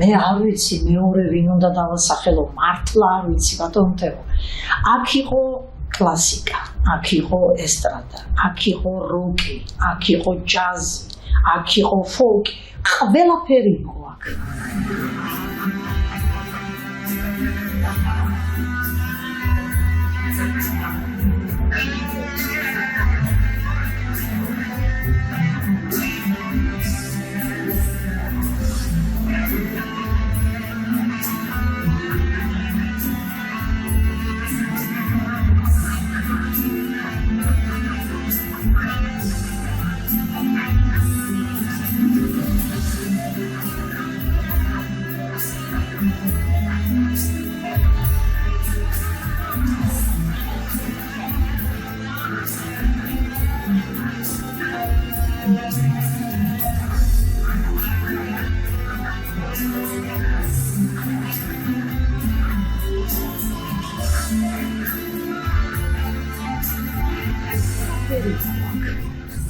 მე არ ვიცი მეორე ვინ უნდა დავასახელო მართლა არ ვიცი ბატონო თემო აქ იყო კლასიკა აქ იყო ესტრადა აქ იყო როკი აქ იყო ჯაზი აქ იყო ფოლკი ყველაფერი იყო აქ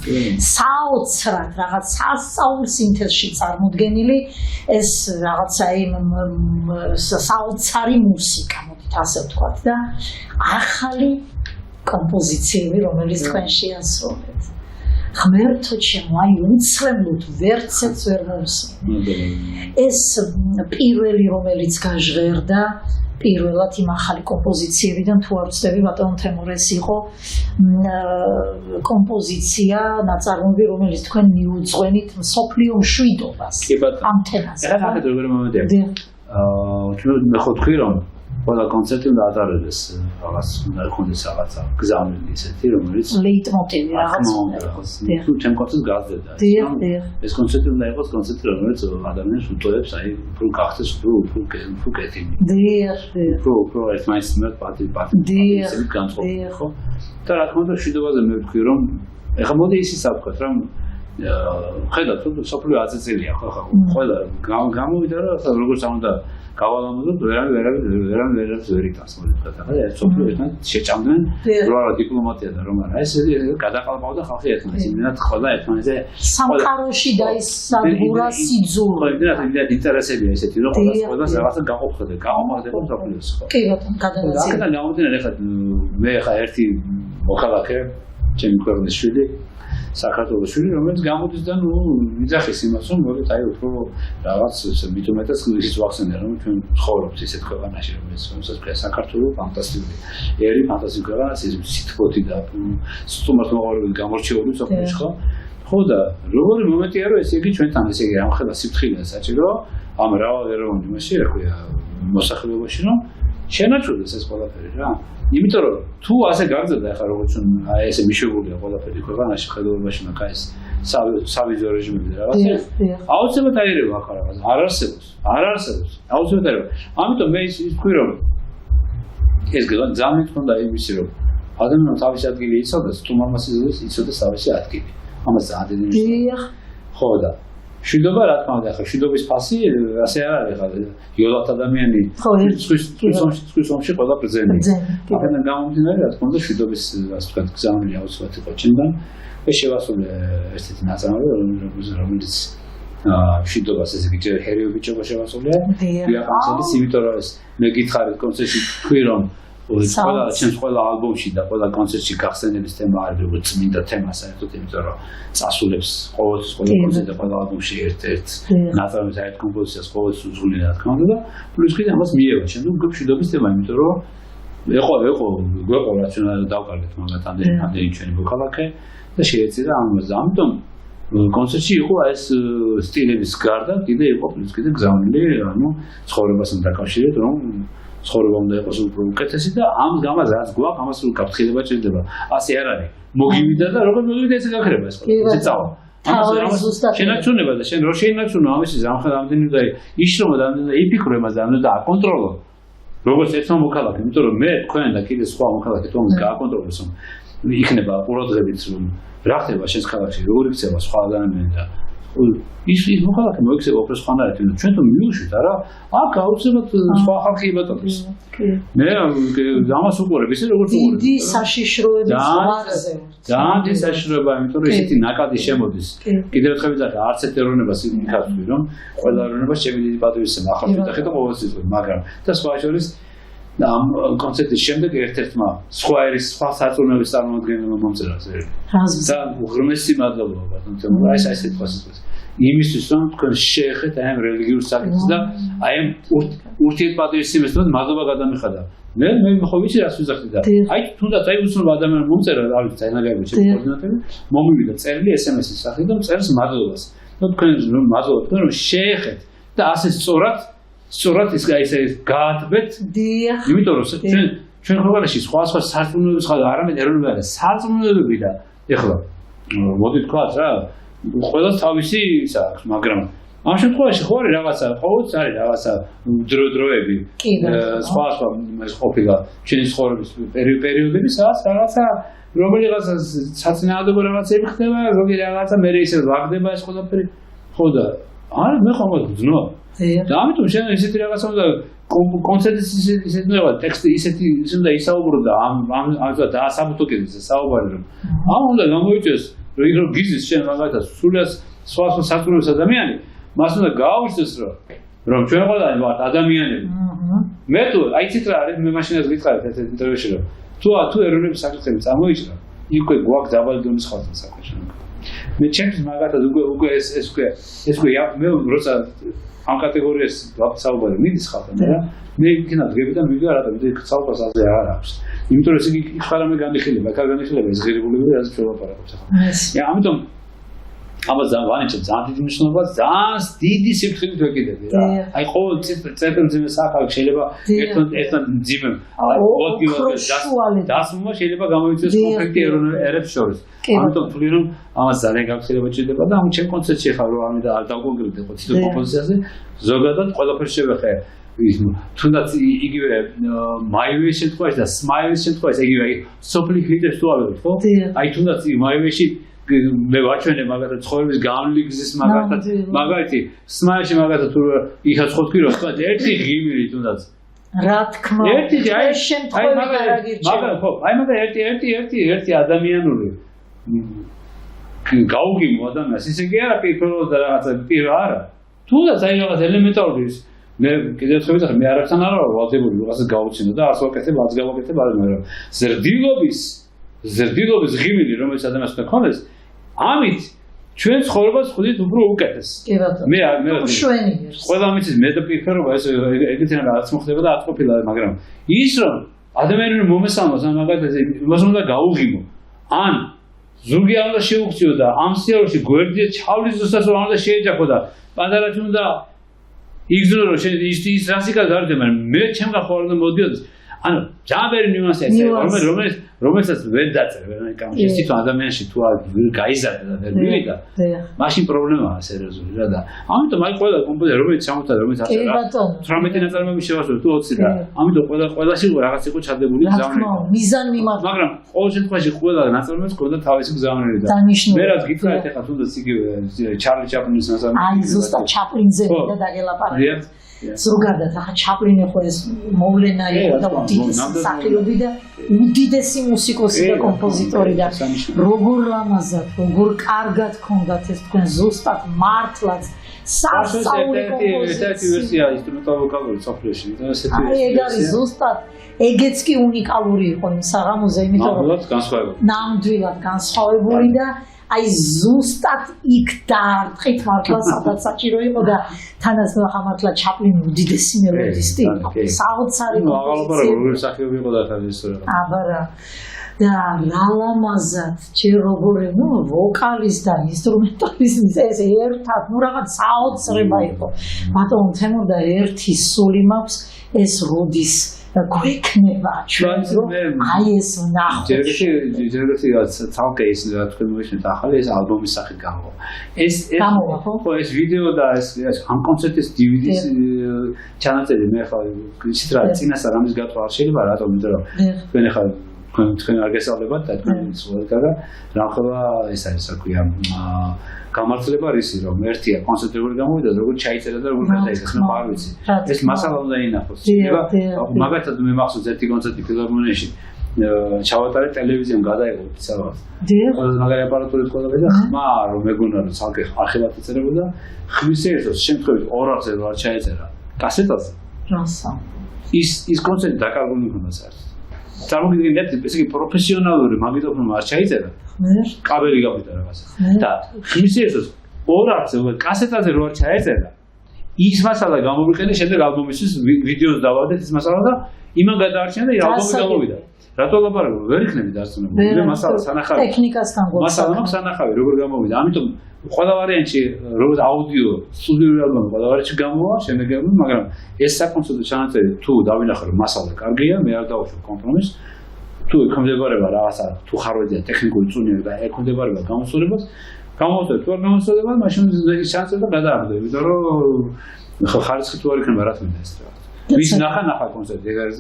საოცრად რაღაც სასწაულ სინთეზში წარმოდგენილი ეს რაღაცა იმ საოცარი მუსიკა მოდით ასე ვთქვათ და ახალი კომპოზიციები რომელიც თქვენ შეასრულეთ ღმერთო ჩემო აი უცრემლოდ ვერცერც ვერ მოვსმენ ეს პირველი რომელიც გაჟღერდა პირველად იმ ახალი კომპოზიციებიდან თუ არ ვცდები ბატონო თემურ ეს იყო კომპოზიცია ნაწარმოები რომელიც თქვენ მიუძღვენით მსოფლიო მშვიდობას ამ თემაზე რა ხარ როგორი მომენტია ჩვენ მე ხო თქვი რომ ყველა კონცერტი უნდა ატარდეს რაღაც უნდა ქონდეს რაღაცა გზავნილი ისეთი რომელიც ლეიტმოტივი რაღაც თუ ჩემ კონცერტს გაზრდა ეს კონცერტი უნდა იყოს კონცერტი რომელიც ადამიანს უტოებს აი უფრო გახდეს უფრო კეთილი უფრო ეს მაინც მე პატი ისე განწყობილი ხო და რა თქმა უნდა შვიდობაზე მე ვთქვი რომ ეხლა მოდი ისიც ვთქვათ რომ ხედავთ რომ სოფლიო აწეწილია ხო ყველა გამოვიდა რომ როგორც არ უნდა გავალამაზოთ ვერავინ ვერ იტანს მოდი ახლა ეს სოფლიო ერთად შეჭამდნენ რა დიპლომატია და რომ არა ეს გადაყალბავდა ხალხი ერთმანეთს იმენად ყველა ერთმანეთზე სამყაროში და ის სადგურა სიძულვე და ინტერესებია ესეთი რომ ყველას რაღაცა გაყოფდება სოფლიოს ხო კი ბატონო გადაგაცემა აქედან გამომდინარე ახლა მე ახლა ერთი მოქალაქე ჩემი ქვეყნის შვილი საქართველოს შვილი, რომელიც გამოდის და იძახის იმას, რომ მოგეთ აი უფრო რაღაც მით უმეტეს ისიც ვახსენე, რომ ჩვენ ცხოვრობთ ისეთ ქვეყანაში, რომელსაც ქვია საქართველო ფანტასტიკური. ერი ფანტასტიკური ქვეყანა, სიტყვოთი და სტუმართ მოყოლებით გამორჩეული სოფლის ხო? ხო და როგორი მომენტია, რომ ესე იგი ჩვენთან ესე იგი ამხელა სიფრთხილე საჭირო, ამ რავალეროვნ იმაში, რა ქვია, მოსახლეობაში, რომ შენაჩვენოს ეს ყველაფერი რა. იმიტომ რომ თუ ასე გაგზავნა ახლა როგორც აი ესე მიშვებულია ყველაფერი ქვეყანაში ხედავობაში მაგ ეს სავიზო რეჟიმები და რაღაცა აუცილებლად აირევა ახლა რაღაც არ არსებობს აუცილებლად აირევა ამიტომ მე ის ვთქვი რომ ეს ძალიან თქონდა იმისი რომ ადამიანმა თავისი ადგილი იცოდეს სტუმარმა იცოდეს თავისი ადგილი ამას ძალიან დიდი ხო და შვიდობა რა თქმა უნდა ახლა შვიდობის ფასი ასე არ არის ახლა იოლად ადამიანი სხვის ომში ყველა ბრძენია აქედან გამომდინარე რა თქმა უნდა შვიდობის ასე ვთქვათ გზავნილი აუცილებლად იყო ჩემთან ეს შევასრულე ესეთი ნაწარმოები რომელიც შვიდობას ესე იგი ჰერიო ბიჭობა შევასრულე დიახანცელის იმიტომ რომ ეს მე გითხარით კონცერტში თქვი რომ ჩემს ყველა ალბომში და ყველა კონცერტში გახსენების თემა არის როგორც წმინდა თემა საერთოდ იმიტომ რომ წასულებს ყოველთვის ყველა კონცერტი და ყველა ალბომში ერთ-ერთ ნაწარმოებს ერთ კომპოზიციას ყოველთვის უძღვნია რა თქმა უნდა და პლუს კიდე ამას მიევა შემდგომ გვეშვიდობის თემა იმიტომ რომ ეყო რაციონალურად დავკარგეთ მაგათ ამდენი ჩვენი მოქალაქე და შეეცირა ამაზე ამიტომ კონცერტში იყო ეს სტილების გარდა კიდე იყო პლუს კიდე გზავნილი ანუ ცხოვრებასთან დაკავშირებით რომ ცხოვრება უნდა იყოს უფრო უკეთესი და ამ გამას რაც გვაქვს ამას რო გაფრთხილება ჭირდება ასე არ არის მოგივიდა და როგორ მოვიდა ესე გაქრება ეს ყველა ესე წავა შენაჩუნება და შენ რო შეინაჩუნო ამისი ზამხელ ამდენი და იშრომა და ამდენი და იფიქრო იმას და ამდენი და აკონტროლო როგორც ერთმა მოქალაქე იმიტომ რომ მე თქვენ და კიდე სხვა მოქალაქე თუ ამას გააკონტროლოს რომ იქნება ყურადღებით რომ რა ხდება შენს ქალაქში როგორ იქცევა სხვა ადამიანი და ის მოხალხე მოიქცევა უფრო სხვანაირად ჩვენ თუ მიუშვით არა აქ აუცილებლად სხვა ხალხი იბატონებს მე ამას უყურებ ისე როგორც უყურებ დიდი საშიშროების ზღვარზე ძალიან დიდი საშიშროება იმიტომ რომ ისეთი ნაკადი შემოდის კიდევ ერთხელ ვიზარდე არც ერთ ეროვნებას იმიქავსვი რომ ყველა ეროვნებას ჩემი დიდი პატრიოტიზმი ახლა ვიტახე და ყოველთვის მაგრამ და სხვა შორის და ამ კონცერტის შემდეგ ერთ-ერთმა სხვა ერის სხვა საწუნების წარმოადგენელმა მომწერა და უღრმესი მადლობა ბატონო აი ეს სიტყვას იმისთვის რომ თქვენ შეეხეთ აი ამ რელიგიურ საკითხს და აი ამ ურთიერთპატრიოტიზმის თქო მადლობა გადამიხადა მე ხო ვიცი რას ვიზახდი და აი თუნდაც აი უცნობ ადამიანმა მომწერა რა ვიცი წაინაგები ჩემი კოორდინატორი მომივიდა წერილი SMS-ის სახით და წერს მადლობას და თქვენ მადლობა თქვენ რომ შეეხეთ და ასე სწორად ის ესე გაატბეთ დიახ იმიტომ რომ ჩვენ ქვეყანაში სხვა სარწმუნოების ხალხი არამედ ეროვნული არა სარწმუნოებები და ეხლა მოდი თქვათ რა ყველას თავისი ის აქვს მაგრამ ამ შემთხვევაში ხო არის რაღაცა ყოველთვის არის რაღაცა დროები სხვა ის ყოფილა ჩვენი ცხოვრების პერიოდები სადაც რაღაცა რომელიღაცა საწინააღმდეგო რაღაცები ხდება ზოგი რაღაცა მე ისე ვაგდება ეს ყველაფერი ხო და არა მე ხომ ვძნო და ამიტომ შენ ისეთი რაღაცა უნდა კონცერტის ისეთი უნდა ტექსტი ისეთი უნდა ისაუბროთ და ამ დაასაბუთო კიდე საუბარი რომ ამ უნდა გამოიწეს რომ გიზის შენ რაღაცა სულას სხვა საწუნოების ადამიანი მას უნდა გააუჩნდეს რომ ჩვენ ყველანი ვართ ადამიანები მე თუ აიცით რა არის მე მაშინაც გითხარით ეს ინტერვიუში რომ თუ ეროვნების საკითხები წამოიჭრა იქვე გვაქვს დაბალი დონის ხალხი საქმეში მე ჩემთვის მაგათად უკვე ეს უკვე მე როცა ამ კატეგორიას საუბარი მიდის ხალხთან რა მე იქნა დღები და მივიდა რა და მე საუბარს ასე არ აქვს იმიტომ რომ იგი ხარ მე განიხილება ხარ განიხილება ეს ღირებულები რაც შევაპარაკობთ ახლა ამიტომ ამას ძალიან დიდი მნიშვნელობა ძალიან დიდი სიფრთხილით ვეკიდები რა აი ყოველ წერტილზე საფალ შეიძლება ერთად ძიმემ დასმულმა შეიძლება გამოიწვიოს კონფლიქტი ერებს შორის ამიტომ ვთვლი რომ ამას ძალიან გაფრთხილება ჭირდება და ამ ჩემ კონცერტში ხარ რომ ამიდა არ დავკონკრეტებ ხო თითო კომპოზიციაზე ზოგადად ყველაფერს შევეხე თუნდაც იგივე მაივეის შემთხვევაში და სმაილის შემთხვევაში იგივე სოფლი ჰიტებს თუ ავიღოთ ხო აი თუნდაც მაივეში მე ვაჩვენე მაგათაც ცხოვრების გავლილი გზის მაგათი სმაილში მაგათაც თუ იქაც ხო თქვი რომ თქვა ერთი ღიმილი თუნდაც რა თქმა უნდა აი შემთხვევით არ აგირჩევ მაგათ ხო აი მაგათ ერთი ადამიანური გაუგიმო ადამიანს ისე კი არა პირველად რაღაცა პირ არა თუნდაც აი რაღაც ელემენტარული მე კიდევ ერთხელ ვიტყვი მე არასთან არ ვარ ვალდებული რაღაცას გავუცინო და არც ვაკეთებ არც გავაკეთებ არა მაგრამ ზრდილობის ღიმილი რომელიც ადამიანს უნდა ქონდეს ამით ჩვენ ცხოვრებას ხვდით უფრო უკეთეს. კი ბატონო. მე შვენიერს. ყველა მიცის მე და ფიქრობ ეს ეგეთი რაც მოხდება და ატყობილა, მაგრამ ის რომ ადამიანური მომესალმას ან მაგალითად იმას უნდა გაუღიმო. ან ზოგი უნდა შეუქციო და ამ სიარულში გვერდია ჩავლის ზუსტად რომ უნდა შეეჯახო და პატარაჩი უნდა იგზნო რომ ის რასიკად არ დე, მაგრამ მე ჩემგან ხოლმე უნდა მოდიოდეს. ანუ ჯამბერი ნიუანსია, რომელსაც ვერ დაწერე, ვერანაირ ეს თვითონ ადამიანში თუ არ გაიზარდა და ვერ მივიდა, მაშინ პრობლემაა სერიოზული რა და ამიტომ აი ყველა კომპოზიტორი რომელიც 60 რომელიც აწერა 18 ნაწარმოები შევასრულე თუ 20 და ამიტომ ყველაში რაღაც იყო ჩადებული გზავნილი. მიზანი მიმართ. მაგრამ ყოველ შემთხვევაში ყველა ნაწარმოებს ჰქონდა თავისი გზავნილი და მე რაც გითხრათ ეხლა თუნდაც იგივე ჩარლი ჩაპლინის ნაწარმოები. აი ზუსტად ჩაპლინზე და დაგელაპარაკეთ. ზოგადად ახლა ჩაპლინი ხო ეს მოვლენა იყო და უდიდესი მსახიობი და უდიდესი მუსიკოსი და კომპოზიტორი და როგორ ლამაზად, როგორ კარგად ჰქონდათ ეს თქვენ ზუსტად მართლაც სასწაული კომპოზიცია. ეს ვერსია ინსტრუმენტალურ-ვოკალური სოფლიოში და ესეთი ეგ არის ზუსტად ეგეც კი უნიკალური იყო იმ საღამოზე, იმიტომ რომ ნამდვილად განსხვავებული და აი ზუსტად იქ დაარტყით მართლა სადაც საჭირო იყო და თანაც ახლა მართლა ჩაპლინი უდიდესი მელოდისტი იყო საოცარი კომპოზიცია. როგორ მსახიობი იყო და თავის რა. აბარა და რა ლამაზად ჯერ როგორ ვოკალის და ინსტრუმენტალიზმის ეს ერთად რაღაც საოცრება იყო. ბატონო თემოდა ერთი სული მაქვს ეს როდის გვექნება ჩვენ აი ეს ვნახოთ. ჯერჯერობით ცალკე ის რა თქვენ მოიშნეთ ახალი ეს ალბომის სახით გამოვა. ეს ეს ვიდეო და ეს ამ კონცერტის DVD-ის ჩანაწერი მე ხა ისეთ რა წინასწარ ამის გათვლა არ შეიძლება რატომ იმიტომ რომ თქვენ ხა თქვენ არ გესწავლებათ და თქვენ სულელთა და რამხელა ეს არის რა ქვია გამართლება რისი რომ ერთია კონცენტრირებული გამოვიდა როგორ ჩაიწერა და როგორ გადაიღეს მე არ ვიცი ეს მასალა უნდა ინახოს მაგათაც მე მახსოვს ერთი კონცერტი ფილარმონიაში ჩავატარე ტელევიზიამ გადაიღო ცალკე ყველა მაგარი აპარატურით ყოლები და ხმარ რომ მეგონა რომ ცალკე არხებად ეწერებოდა ხმის ერთოს შემთხვევით 2 არხზე არ ჩაეწერა კასეტაზე რასა ის კონცერტი დაკარგული მქონდა საერთოდ წარმოგიდგენთ ესე იგი პროფესიონალური მაგნიტოფონი არ ჩაიწერა კაბელი გავიდა რაღაცა და ხმის ერთოს 2 არხზე კასეტაზე რო არ ჩაეწერა ის მასალა გამოიყენე შემდეგ ალბომისთვის ვიდეოს დავადეთ ის მასალა და იმან გადაარჩინა და ალბომი გამოვიდა რატო ლაპარაკობ ვერ იქნები დარწმუნებული მე მასალა სანახავი ტექნიკასთან გვაქვს მასალა მაქვს სანახავი როგორ გამოვიდა ამიტომ ყველა ვარიანტში როგორც აუდიო სტუდიური ალბომი ყველა ვარიანტში გამოვა შემდეგი მაგრამ ეს საკონცერტო ჩანაწერი თუ დავინახე რომ მასალა კარგია მე არ დავუშვებ კომპრომისს თუ ეკომდებარება რაღაცა თუ ხარვედია ტექნიკური წუნიერი და ეკომდებარება გამოსწორებას გამოსწორებ თუ არ გამოსწორება მაშინ ის ჩანაწერი და გადააგდო იმიტომ რომ ხარისხი თუ არ იქნება რა თქმა უნდა ეს რაღაც ვის ნახა კონცერტი ეგ არის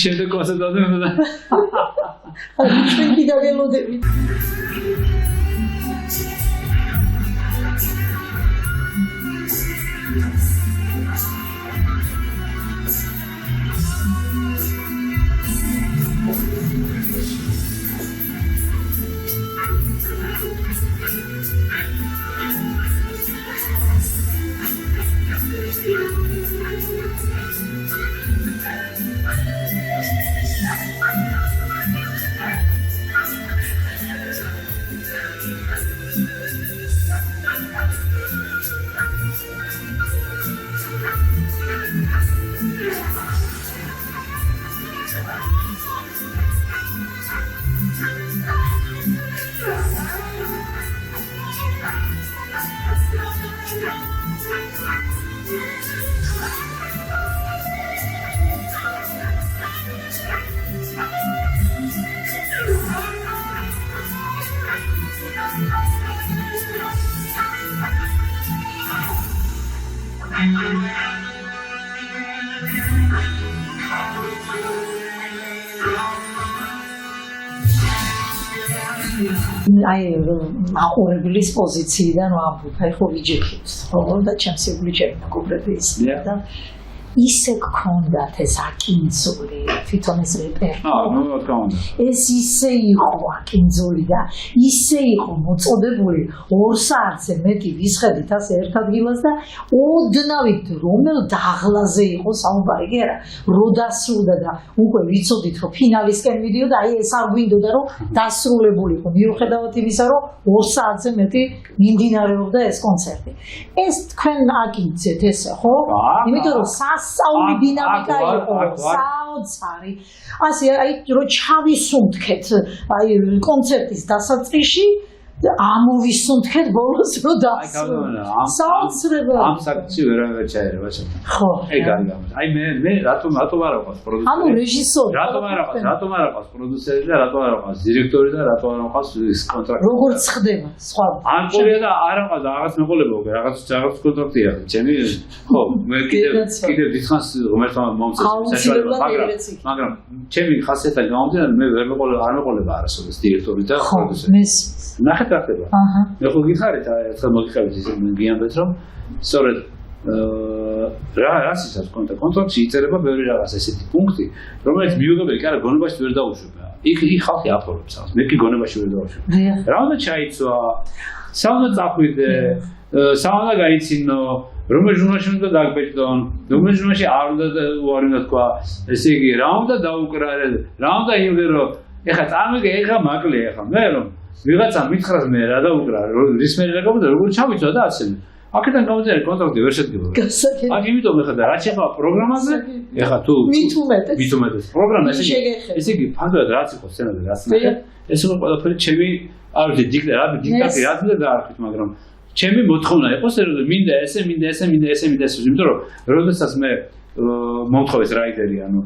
შემდეგ კონცერტაზე უნდა ჩვენ კიდევ ველოდებით აი მაყურებლის პოზიციიდან ვამბობ, აი ხო ვიჯექით, ხო და ჩემსებული ჩემი მეგობრები ისმენდა და ისე გქონდათ ეს აკინძული თვითონ ეს რეპერტუარი. ეს ისე იყო აკინძული და ისე იყო მოწოდებული 2 საათზე მეტი ვისხედით ასე ერთ ადგილას და ოდნავით რომელ დაღლაზე იყო საუბარი, კი არა, რო დასრულდა და უკვე ვიცოდით რომ ფინალისკენ მიდიოდა, აი ეს არ გვინდოდა რომ დასრულებულიყო, მიუხედავად იმისა რომ 2 საათზე მეტი მიმდინარეობდა ეს კონცერტი. ეს თქვენ აკინძეთ ესე, ხო? იმიტომ რომ სასწაული დინამიკა იყო, საოცარი. ასე აი რო ჩავისუნთქეთ აი კონცერტის დასაწყისში ამოვისუნთქეთ ბოლოს რო დასრულდა. საოცრებაა. ამ საკითხში ვერავინ ჩაერევა ჩემთან. ხო. ეგ არის გამო. აი მე რატომ არ ყავს პროდიუსერი? ანუ რეჟისორი. რატომ არ ყავს პროდიუსერი და რატომ არ ყავს დირექტორი და რატომ არ ყავს კონტრაქტი? როგორც ხდება სხვა. ან ყოლია და არ ყავს რაღაც მეყოლებო, რაღაც კონტრაქტია. ჩემი ხო, მე კიდევ დიდხანს ღმერთმა მომწეს საშუალება, მაგრამ ჩემი ხასიათიდან გამომდინარე მე ვერ არ მეყოლება არასოდეს დირექტორი და პროდიუსერი. ნახეთ რა ხდება. მე ხო გიხარით, ერთხელ მოგიხარით ისე გიამბეთ რომ სწორედ რას ისას კონტრაქტში იწერება ბევრი რაღაც ესეთი პუნქტი, რომელიც მიუღებელი კი არა გონებაში ვერ დაუშვება. იქ ხალხი აფორებს ამას. მე კი გონებაში ვერ დავუშვებ. რა უნდა ჩაიცვა? საუნდა წახვიდე, საუნდა გაიცინო, რომელ ჟურნალში უნდა დაგბეჭდონ, რომელ ჟურნალში არ უნდა უარი უნდა თქვა, ესე იგი რა უნდა დაუკრა, რა უნდა იმღერო. ეხლა წარმოგე, ეხლა მაკლია ეხლა მე რომ ვიღაცა მითხრას მე რა დაუკრა, რის მე რა გამოდა, როგორ ჩავიცვა და ასე. აქედან გამომდინარე კონტრაქტი ვერ შედგება. აქ იმიტომ ეხლა და რა შეეხება პროგრამაზე, ეხლა თუ მით უმეტეს პროგრამა ესე იგი ფანდად რაც იყო სცენაზე რაც ნახე, ეს იყო ყველაფერი ჩემი არ ვიცი დიქტატი რაც უნდა დაარქვით, მაგრამ ჩემი მოთხოვნა იყო სერიოზულად მინდა ესე, იმიტომ რომ როდესაც მე მომთხოვეს რაიდერი, ანუ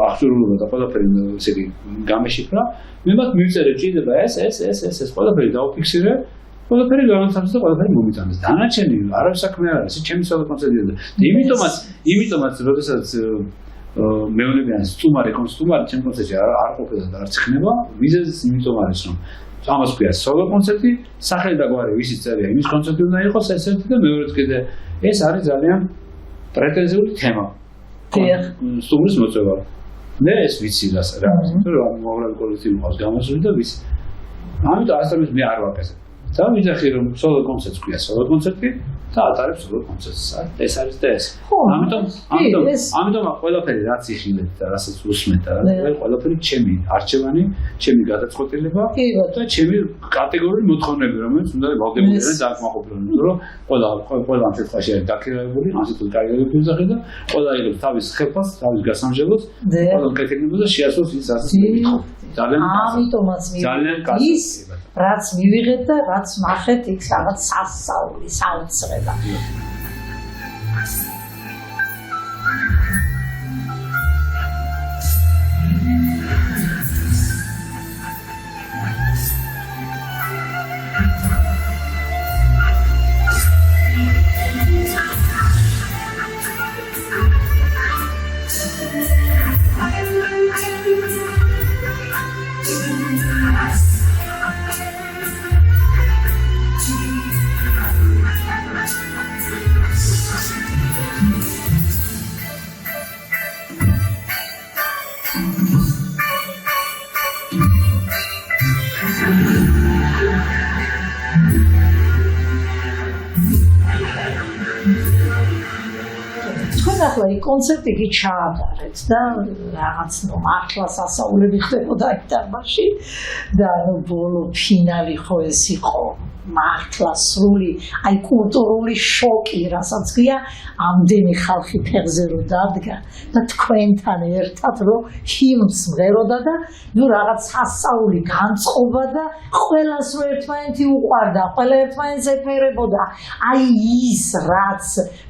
აღსრულობა და ყველაფერი ესე იგი გამეშიფრა, მე მათ მივწერე ჭირდება ეს ყველაფერი დაუფიქსირე, ყველაფერი განაცემს და ყველაფერი მომიტანეს. დანარჩენი არავის საქმე არ არის, ჩემი სოლო კონცერტია და იმიტომაც როდესაც მეუნებიან სტუმარი ჩემ კონცერტში არ ყოფილა და არც ხდება, ვიზეს იმიტომ არის რომ ამას ქვია სოლო კონცერტი, სახელი და გვარი ვისი წერია, იმის კონცერტი უნდა იყოს ერთ-ერთი და მეორეც კიდე ეს არის ძალიან პრეტენზიული თემა. სტუმრის მოწვევა. მე ეს ვიცი რა არის, რომ მოღრმე კოლექტივი ყავს გამოსული და ვიცი. ამიტომ ასწავლეს მე არ ვაკეთებ. და ვიძახი რომ სოლო კონცერტს ქვია სოლო კონცერტი და ატარებს სოლო კონცერტს. ეს არის და ეს. ამიტომ ყველაფერი რაც იხილეთ და რასაც უსმენთ და ყველაფერი ჩემი არჩევანი, ჩემი გადაწყვეტილება და ჩემი კატეგორიული მოთხოვნები, რომელიც უნდა ვალდებულიყო და აკმაყოფილონ, რომ ყველა ამ შემთხვევაში არის დაქირავებული, ასეთ კარიერული ვიზახი და ყველა იღებს თავის ხელფას, თავის გასამჟელოს, ყველა კეთილმოება და შეასრულოს ის ასე მითხოვ. ამიტომაც ის რაც მივიღეთ და რაც ნახეთ იქ რაღაც სასწაული, საოცრება. ახლა იქ კონცერტი კი ჩაატარეთ და რაღაც მართლა სასაულები ხდებოდა იქ დარბაზში და ბოლო ფინალი ხო ეს იყო მართლა სრული აი კულტურული შოკი რასაც ქვია ამდენი ხალხი ფეხზე რო დადგა და თქვენთან ერთად რო ჰიმნს მღეროდა და ნუ რაღაც სასაული განწყობა და ყველას რო ერთმანეთი უყვარდა ყველა ერთმანეთს ეფერებოდა აი ის რაც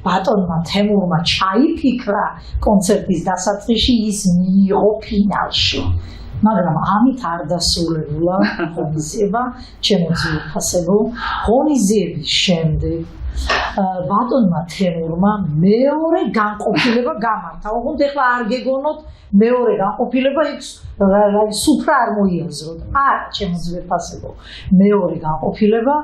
ბატონმა თემურმა ჩაიფიქრა კონცერტის დასაწყისში ის მიიღო ფინალში მაგრამ ამით არ დასრულებულა ღონისძიება ჩემო ძვირფასებო ღონისძიების შემდეგ ბატონმა თემურმა მეორე განყოფილება გამართა ოღონდ ეხლა არ გეგონოთ მეორე განყოფილება იქ სუფრა არ მოიაზროთ არა ჩემო ძვირფასებო მეორე განყოფილება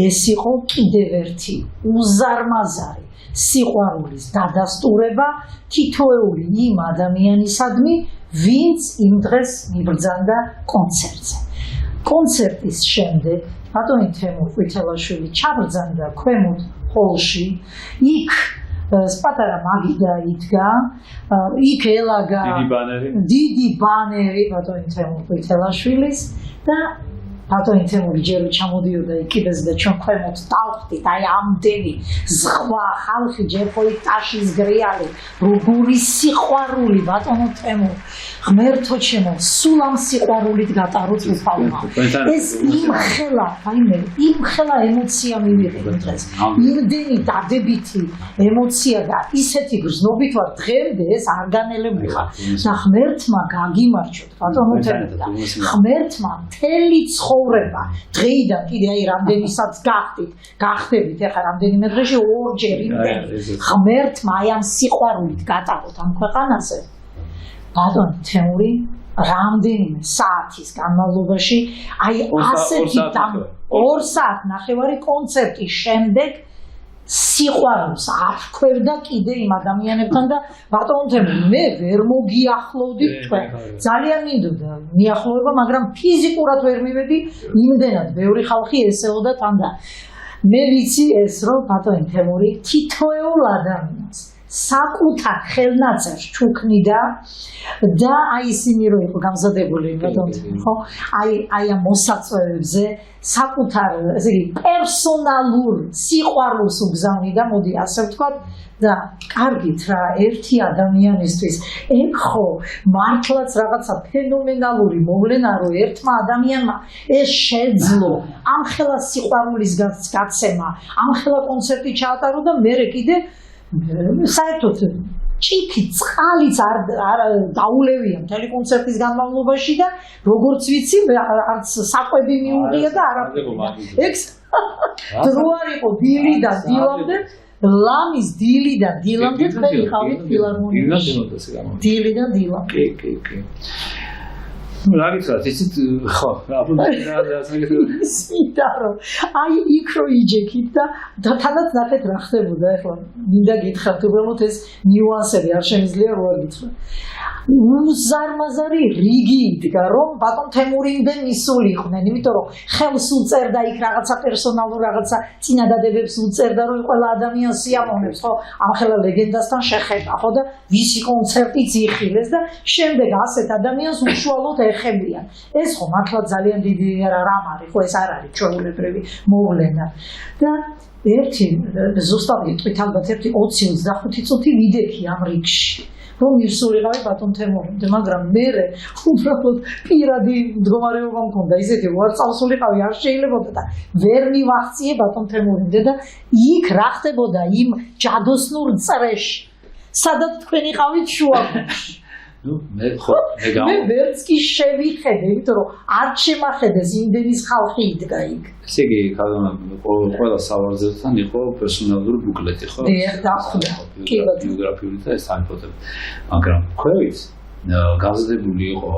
ეს იყო კიდევ ერთი უზარმაზარი სიყვარულის დადასტურება თითოეული იმ ადამიანისადმი ვინც იმ დღეს მიბრძანდა კონცერტზე. კონცერტის შემდეგ ბატონი თემურ ყვითელაშვილი ჩაბრძანდა ქვემოთ ჰოლში, იქ პატარა მაგიდა იდგა, იქ ელაგა დიდი ბანერი ბატონი თემურ ყვითელაშვილის და ბატონი თემური ჯერ ჩამოდიოდა იქიდან და ჩვენ ქვემოთ დავხდით, აი ამდენი ზღვა ხალხი ჯერხოით ტაშის გრიალი, როგორი სიყვარული ბატონო თემურ, ღმერთო ჩემო, სულ ამ სიყვარულით გატაროთ უფალმა. ეს იმხელა ემოცია მივიღე დღეს. იმდენი დადებითი ემოცია და ისეთი გრძნობით ვარ დღემდე ეს არ განელებული ხარ. და ღმერთმა გაგიმარჯვოთ ბატონო თემურ და ღმერთმა მთელი ცხოვრება დღეიდან კიდე აი რამდენისაც გახდებით ეხლა რამდენიმე დღეში ორჯერ იმდენი ღმერთმა აი ამ სიყვარულით გატაროთ ამ ქვეყანაზე ბატონი თემური რამდენიმე საათის განმავლობაში აი ასეთი 2 საათნახევარი კონცერტის შემდეგ სიყვარულს არქვევდა კიდე იმ ადამიანებთან და ბატონო თემური მე ვერ მოგიახლოვდით თქვენ ძალიან მინდოდა მიახლოვება მაგრამ ფიზიკურად ვერ მივედი იმდენად ბევრი ხალხი ესეოდა თან და მე ვიცი ეს რომ ბატონი თემური თითოეულ ადამიანს საკუთარ ხელნაწერს ჩუქნიდა და აი ისინი რო იყო გამზადებული ხო აი ამ მოსაწვევებზე საკუთარ ესე იგი პერსონალურ სიყვარულს უგზავნიდა მოდი ასე ვთქვათ და კარგით რა ერთი ადამიანისთვის ეხო მართლაც რაღაცა ფენომენალური მოვლენა რომ ერთმა ადამიანმა ეს შეძლო ამხელა სიყვარულის გაცემა ამხელა კონცერტი ჩაატარო და მე კიდე საერთოდ ჭიქი წყალიც არ დაულევია მთელი კონცერტის განმავლობაში და როგორც ვიცი არც საკვები მიუღია და არაფერი ეგ დრო არ იყო დილიდან დილამდე ლამის დილიდან დილამდე თქვენი ხავით ფილარმონიაში დილიდან დილამდე კი რა გითხრათ ისიც ხო ისმიდა რომ აი იქ რო იჯექით და თანაც ნახეთ რა ხდებოდა ახლა მინდა გითხრათ უბრალოდ ეს ნიუანსები არ შემიძლია რო არ გითხრათ უზარმაზარი რიგი იდგა რომ ბატონ თემურინდე მისული იყვნენ იმიტომ რომ ხელს უწერდა იქ რაღაცა პერსონალურ რაღაცა წინადადებებს უწერდა რომ ყველა ადამიანს სიამოვნებს ხო ამ ხელა ლეგენდასთან შეხება ხო და ვისი კონცერტიც იხილეს და შემდეგ ასეთ ადამიანს უშუალოდ ეხებიან ეს ხო მართლა ძალიან დიდი რამ არის ხო ეს არ არის ჩვეულებრივი მოვლენა და ერთი ზუსტად გეტყვით ალბათ ერთი 20-25 წუთი ვიდექი ამ რიგში რომ მივსულიყავი ბატონ თემურინდე, მაგრამ მე უბრალოდ პირადი მდგომარეობა მქონდა ისეთი რომ არ წავსულიყავი არ შეიძლებოდა და ვერ მივახციე ბატონ თემურინდე და იქ რა ხდებოდა იმ ჯადოსნურ წრეში სადაც თქვენი ყავით შუაგულში მე ვერც კი შევიხედე, იმიტომ რომ არ შემახედეს იმდენის ხალხი იდგა იქ. ესე იგი, ყველა სავარზელთან იყო პერსონალური ბუკლეტი, ხო? ბიოგრაფიული და ეს სამფოტო. მაგრამ ქვევით გაზადებული იყო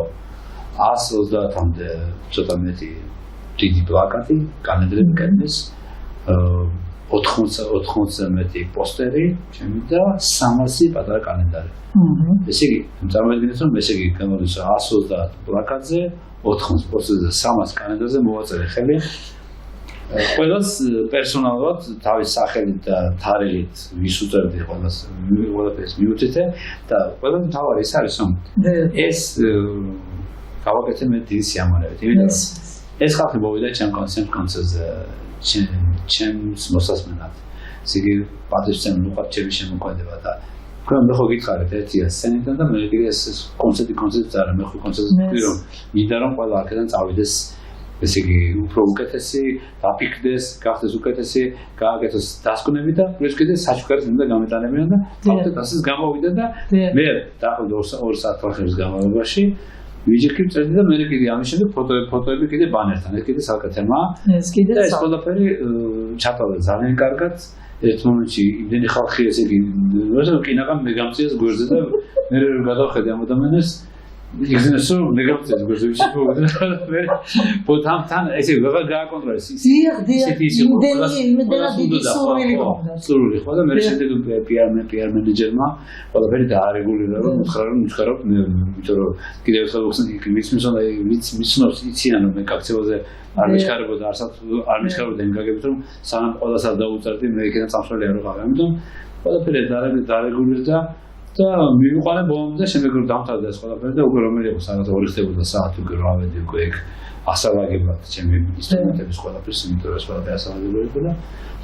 130-მდე ცოტა მეტი დიდი პლაკატი, კალენდრები კედლის 80 მეტი პოსტერი, ჩემი და 300 პატარა კალენდარი. ესე იგი, წარმოიდგინეთ რომ ესე იგი გამოდის 130 პლაკატზე, 80 პოსტერზე, 300 კალენდარზე მოვაწერე ხელი. ყველას პერსონალურად თავის სახელით და თარიღით ვისუწერდი ყველაფერს მიუწითე და ყველა თავარი ის არის რომ ეს გავაკეთე მე დიდი სიამოვნებით. იმიტომ ეს ხალხი მოვიდა ჩემ კონცერტზე ჩემს მოსასმენად. ესე იგი, პატივცემი უყვართ ჩემი შემოქმედება და თქვენ მე ხო გითხარით ერთია სცენიდან და მე კიდე ეს კონცერტი არა მე ხო კონცერტზე ვთქვი რომ მინდა რომ ყველა აქედან წავიდეს ესე იგი უფრო უკეთესი დაფიქრდეს გახდეს უკეთესი გააკეთოს დასკვნები და ეს კიდე საჩუქარს მინდა გამეტანებიან და თავად ასეც გამოვიდა და მე დაახლოებით 2 საათ ხალხის განმავლობაში ვიჯექი წერდი და მე კიდე ამის შემდეგ ფოტოები კიდე ბანერთან ეს კიდე საკეთე თემა ეს კიდე ეს ყველაფერი ჩატარდა ძალიან კარგად ერთ მომენტში იმდენი ხალხი ესე იგი როცა კინაღამ მე გამწიეს გვერდზე და მე გადავხედე ამ ადამიანს Ignorance negative გზებში პოთამთან ესე ვეღარ გააკონტროლეს სურვილი ხო და მე შემდეგ PR მენეჯერმა ყველაფერი დაარეგულირა რომ მითხრა რომ კიდევ ერთხელ მისნობს იციან რომ მე კაქცევაზე არ მიშქარებოდა არ მიშქარებოდა იმ გაგებით რომ სანამ ყველას არ დაუწერდი მე იქიდან წამსვლელი არ ვიყავი ამიტომ ყველაფერი დაარეგულირდა და მივიყვანე ბოლომდე შემდეგ რომ დამთავრდა ეს ყველაფერი და უკვე რომელი იყო სადღაც 2 ხდებოდა საათი უკვე რომ ავედი უკვე ეგ ასავაგებლად ჩემი ინსტრუმენტების ყველაფერს იმიტომ რომ ყველაფერი ასავაგებლად იყო და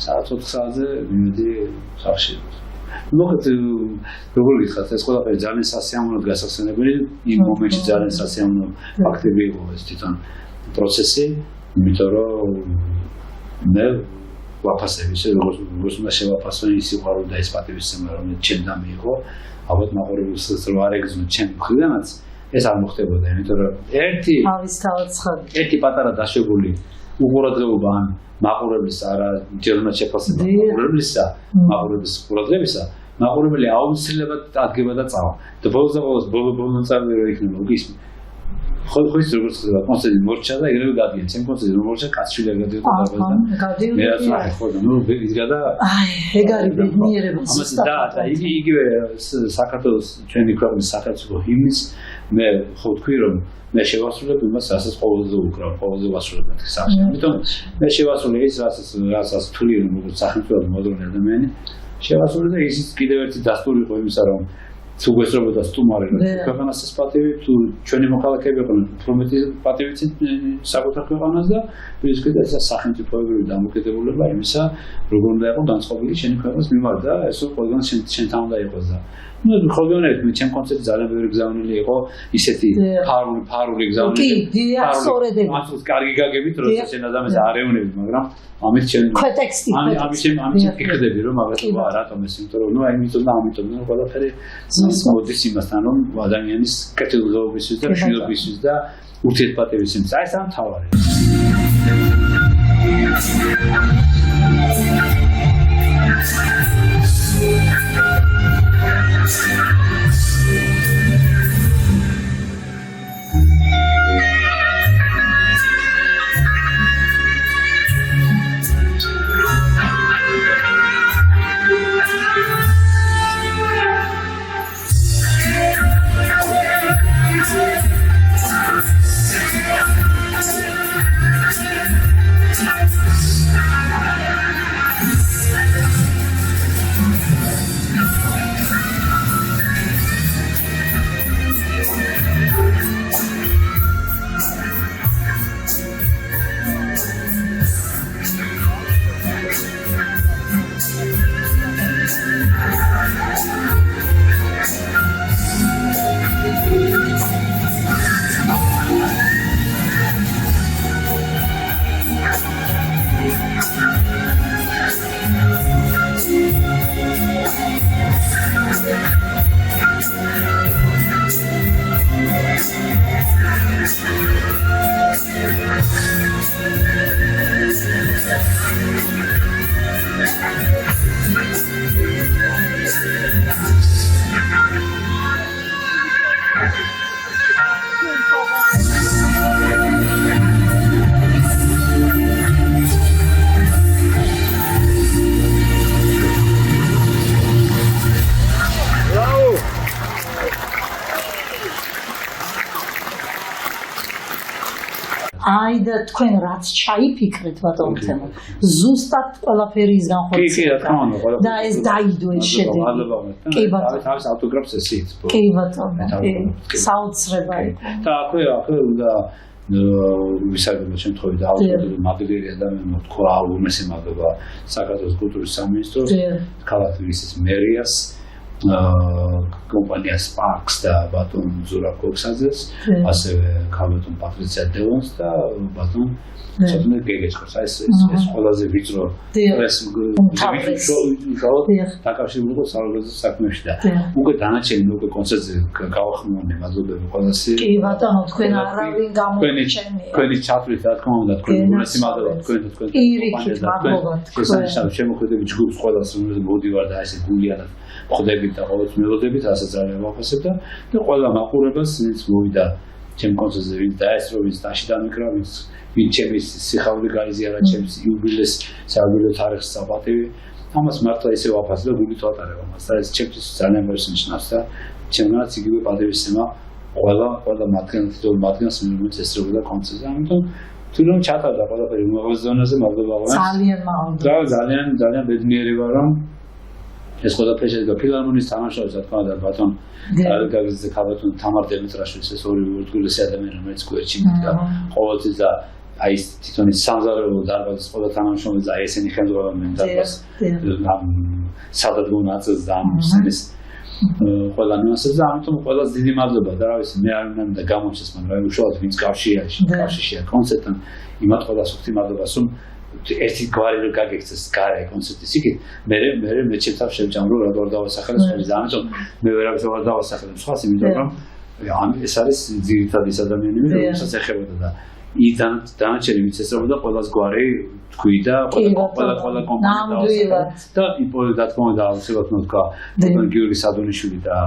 საათ 4 საათზე მივედი სახში მოკლედ როგორ გითხრათ ეს ყველაფერი ძალიან სასიამოვნოდ გასახსენებელი იმ მომენტში ძალიან სასიამოვნო ფაქტები იყო ეს თვითონ პროცესი იმიტომ რომ მე ვაფასებ ისე როგორც უნდა შევაფასო ის სიყვარული და ეს პატივისცემა რომელიც ჩემთან მიიღო ალბათ მაყურებელს რო არ ეგზნო ჩემ მხრიდანაც ეს არ მოხდებოდა იმიტომ რომ ერთი პატარა დაშვებული უყურადღება ან მაყურებლის არა ჯერმად შეფასება მაყურებლის ყურადღებისა მაყურებელი აუცილებლად ადგება და წავა და ბოლოს ნაწილი რო იქნება უგის ხო ის როგორც ხდება კონცერტი მორჩა და ეგრევე გადიან ჩემ კონცერტი მორჩა კაცშვილი არ გადიოდა დარბაზიდან მე რა ხო და ნუ ის გადა ეგ არის ბედნიერება და იგივე საქართველოს ჩვენი ქვეყნის სახელმწიფო ჰიმნის მე ხო თქვი რომ მე შევასრულებ იმას რასაც ყოველდღე უკრავ ყოველდღე ვასრულებ სახში ამიტომ მე შევასრულე ის რასაც თვლი რომ როგორც სახელმწიფო მოდრონი ადამიანი შევასრულე და ის კიდევ ერთი დასტური იყო იმისა რომ თუ გესწრებოდა სტუმარი რომ ქვეყანას ეს პატივი თუ ჩვენი მოქალაქეები იყვნენ უფრო მეტი პატივით საკუთარ ქვეყანას და ის კიდე ეს სახელმწიფოებრივი დამოკიდებულება იმისა როგორ უნდა იყოს განწყობილი შენი ქვეყნის მიმართ და ეს ყველგან შენთან უნდა იყოს და ну ხოლმე მე ჩემ კონცერტი ძალიან ბევრი გზავნილი იყო ისეთი ფარული გზავნილი ფარული კარგი გაგებით როცა შენ ადამიანს არ ეუნები მაგრამ ამით ჩემ ამით ფიქრდები რომ მაგათო რატომ ეს იმიტომ რომ ნუ აიმიტომ და ამიტომ ნუ ყველაფერი მოდის იმასთან რომ ადამიანის კეთილდღეობისთვის და მშვიდობისთვის და ურთიერთპატივისცემის აი ეს ამ თავარი აი და თქვენ რაც ჩაიფიქრეთ ბატონო თემო ზუსტად ყველაფერი ის განხორციელდა და ეს დაიდო ეს შედეგი კი ბატონო თავის ავტოგრაფს ესეც კი ბატონო საოცრება იყო და აქვე უნდა ვისაუბროთ შემთხვევით და ავტორი მაგდიერი ადამიანმა თქვა უმეტეს მაგობა საქართველოს კულტურის სამინისტროს ქალაქ თბილისის მერიას კომპანია Sparks და ბატონ ზურაბ კოქსაძეს ასევე ქალბატონ პატრიცია დევონს და ბატონ ცოტნე გეგეჭკოს ეს ყველაზე ვიწრო დაკავშირებული იყო საზოგადოების საქმეში და უკვე დანარჩენი უკვე კონცერტზე გავახმოვანე მადლობები ყველასი კი ბატონო თქვენ არავინ გამოჩენია თქვენი ჩათვლით რა თქმა უნდა თქვენ უმეტესი მადლობა თქვენ პირიქით მადლობა თქვენ შესანიშნავი შემოქმედებით ჯგუფს ყველას რომელზეც მოდივარ და ესე გულიანად ხვდებით და ყოველთვის მელოდებით გონებით ასე ძალიან ვაფასებ და ყველა მაყურებას ვინც მოვიდა ჩემ კონცერტზე ვინც დაესწრო ვინც დაში დამიკრა ვინც ჩემი სიხარული გაიზიარა ჩემს იუბილეს საიუბილეო თარიღს საპატივი ამას მართლა ისე ვაფასებ და გულით ვატარებ ამას და ეს ჩემთვის ძალიან ბევრს ნიშნავს და ჩემგანაც იგივე პატივისცემა ყველა მათგანს რომელიც ესწრებოდა კონცერტზე ამიტომ თუ რომ ჩატარდა ყველაფერი უმაღლეს ზონაზე მადლობა ძალიან მადლობა ძალიან ბედნიერი ვარ რომ ეს ყველაფერი შედგა ფილარმონიის თამაშებს რა თქმა უნდა ბატონ გაგზაზე ქალბატონ თამარ დემეტრაშვილის ეს ორი უერთგულესი ადამიანი რომელიც გვერდში მიდდა ყოველთვის და აი ეს თვითონ სამზარეულო დარბაზის ყველა თანამშრომელს აი ესენი ხელმძღვანელობენ დარბაზს სადადგმო ნაწილს და ამ სცენის ყველა ნიუანსებზე ამიტომ ყველას დიდი მადლობა და რა ვიცი მე არ მინდა გამოჩეს მაგრამ უშუალოდ ვინც კავშირშია კონცერტთან იმათ ყველას ვუხდი მადლობას რომ ერთი გვარი რო გაგექცეს გარე კონცერტის იქით მე ჩემთან შევჭამ რომ რა ვარ დავასახელე სხვას და ამიტომ მე ვერავის ვარ დავასახელე სხვას იმიტომ რომ ეს არის ძირითადი ის ადამიანები რომელსაც ეხებოდა და დანარჩენი ვინც ესწრებოდა ყველას გვარი თქვი და ყველა კომპანია და და თქმა უნდა აუცილებლად მოთქვა გიორგი სადონიშვილი და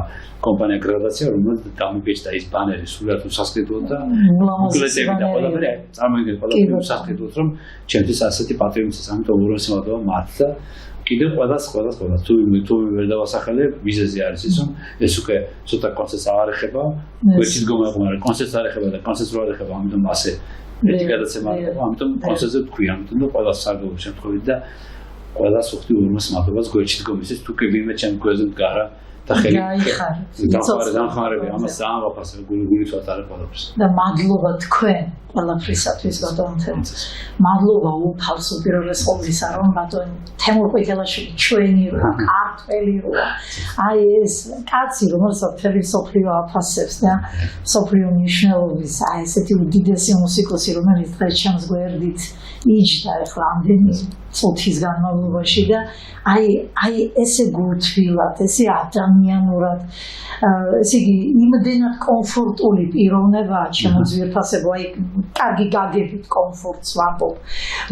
კომპანია გრადაცია რომელიც დამიბეჭდა ის ბანერი სულად უსასყიდლოდ და უკლეტები და ყველაფერი წარმოიდგინეთ ყველაფერი უსასყიდლოდ რომ ჩემთვის ასეთი პატივი მისცეს ამიტომ უბრალოდ მადლობა მათ და კიდევ ყველას თუ ვერ დავასახელე ვიზაზე არის ის რომ ეს უკვე ცოტა კონცერტს არ ეხება გვერდით გომეყვა მაგრამ კონცერტს არ ეხება და კონცერტს რო არ ეხება ამიტომ ასე ერთი გადაცემა ამიტომ კონცერტზე თქვი ამიტომ და ყველას სარგებლობ შემთხვევით და ყველას ვუხდი ურმას მადლობას გვერდით გომისის თუ კი ვინმე ჩემ გვერდზე მდგარა და ხელი დამხმარები ამას ძალიან ვაფასებ გულით ვატარებ ყველაფერს და მადლობა თქვენ ყველაფრისათვის ბატონო მადლობა უფალს უპირველეს ყოვლისა რომ ბატონ თემურ ყვითელაშვილი ჩვენი როა ქართველი როა აი ეს კაცი რომელსაც მთელი მსოფლიო აფასებს და მსოფლიო მნიშვნელობის აი ესეთი უდიდესი მუსიკოსი რომელიც დღეს ჩემს გვერდით იჯდა ახლა ამდენი წუთის განმავლობაში და აი ესე გულთბილად ესე ადამიანურად ესე იგი იმდენად კომფორტული პიროვნებაა ჩემო ძვირფასებო აი კარგი გაგებით კომფორტს ვამბობ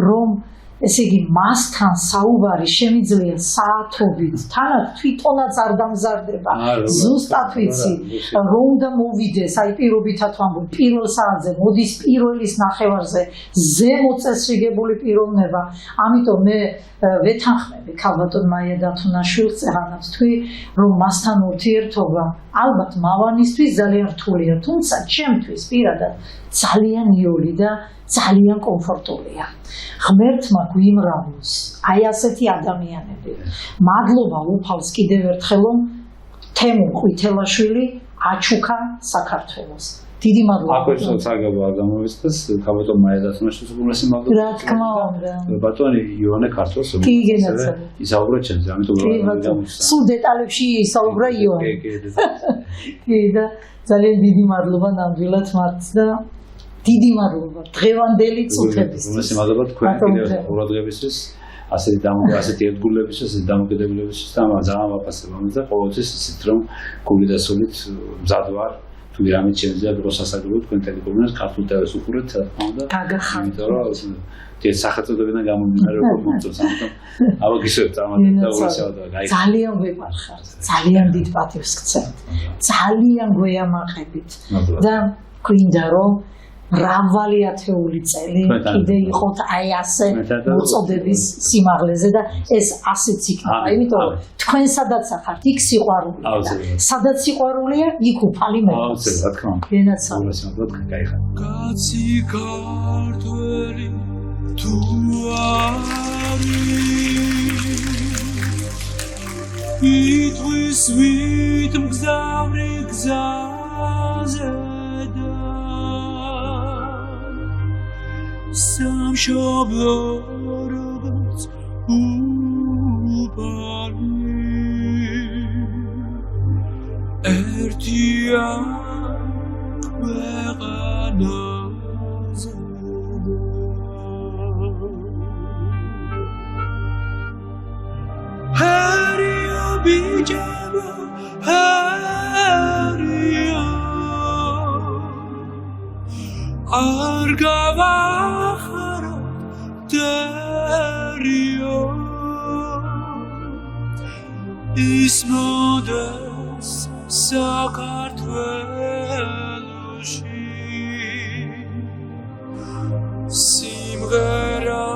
რომ ესე იგი მასთან საუბარი შემიძლია საათობით თანაც თვითონაც არ დამზარდება ზუსტად ვიცი რომ უნდა მოვიდეს აი პირობითად ვამბობ პირველ საათზე მოდის პირველის ნახევარზე ზემო წესრიგებული პიროვნება ამიტომ მე ვეთანხმები ქალბატონ მაია დათუნაშვილს წერანაც თქვი რომ მასთან ურთიერთობა ალბათ მავანისთვის ძალიან რთულია თუმცა ჩემთვის პირადად ძალიან იოლი და ძალიან კომფორტულია ღმერთმა გვიმრავლოს აი ასეთი ადამიანები მადლობა უფალს კიდევ ერთხელ რომ თემურ ყვითელაშვილი აჩუქა საქართველოს დიდი მადლობა აკეთებს საგაბო არ გამოვიწყდეს ქალბატონ მაია დათუნაშვილს უბრალოდ მადლობა რა თქმა უნდა ბატონი იოანე ქართლოს ისაუბრა ჩემზე ამიტომ სულ დეტალებში ისაუბრა იოანე კი და ძალიან დიდი მადლობა ნამდვილად მათ და დიდი მადლობა დღევანდელი წუთების უბრალოდ მადლობა თქვენ კიდევ ყურადღებისთვის ასეთი ერთგულებისთვის ასეთი დამოკიდებულებისთვის და ძალიან ვაფასებ ამას და ყოველთვის ისეთ რომ გული და სულით მზად ვარ თუ რამე შეიძლება პროსასაგებო თქვენ ტელეკომუნიკაციას ქართულ ტელეს უყურებთ რა თქმა უნდა გაგახარდეთ იმიტომ რომ ეს სახელწოდებიდან გამომდინარე რომ მომწონს ამიტომ ავაგისებ წარმატებით და ურესავდა ძალიან გვეყარხართ ძალიან დიდ პატივს გცემთ ძალიან გვეამაყებით და გვინდა რომ მრავალი ათეული წელი კიდე იყოთ აი ასე მოწოდების სიმაღლეზე და ეს ასეც იქნება იმიტომ რომ თქვენ სადაც ახართ იქ სიყვარულია სადაც სიყვარულია იქ უფალი მეფობს რა თქმა უნდა ენაცავ კაცი ქართველი თუ არის იტყვის ვით მგზავრი გზაზე სამშობლო როგორც უფალი ერთია ქვეყანაზე ჰერია ბიჭებო ჰერია არ გავახაროთ დერიო ის მოდეს საქართველოში სიმღერა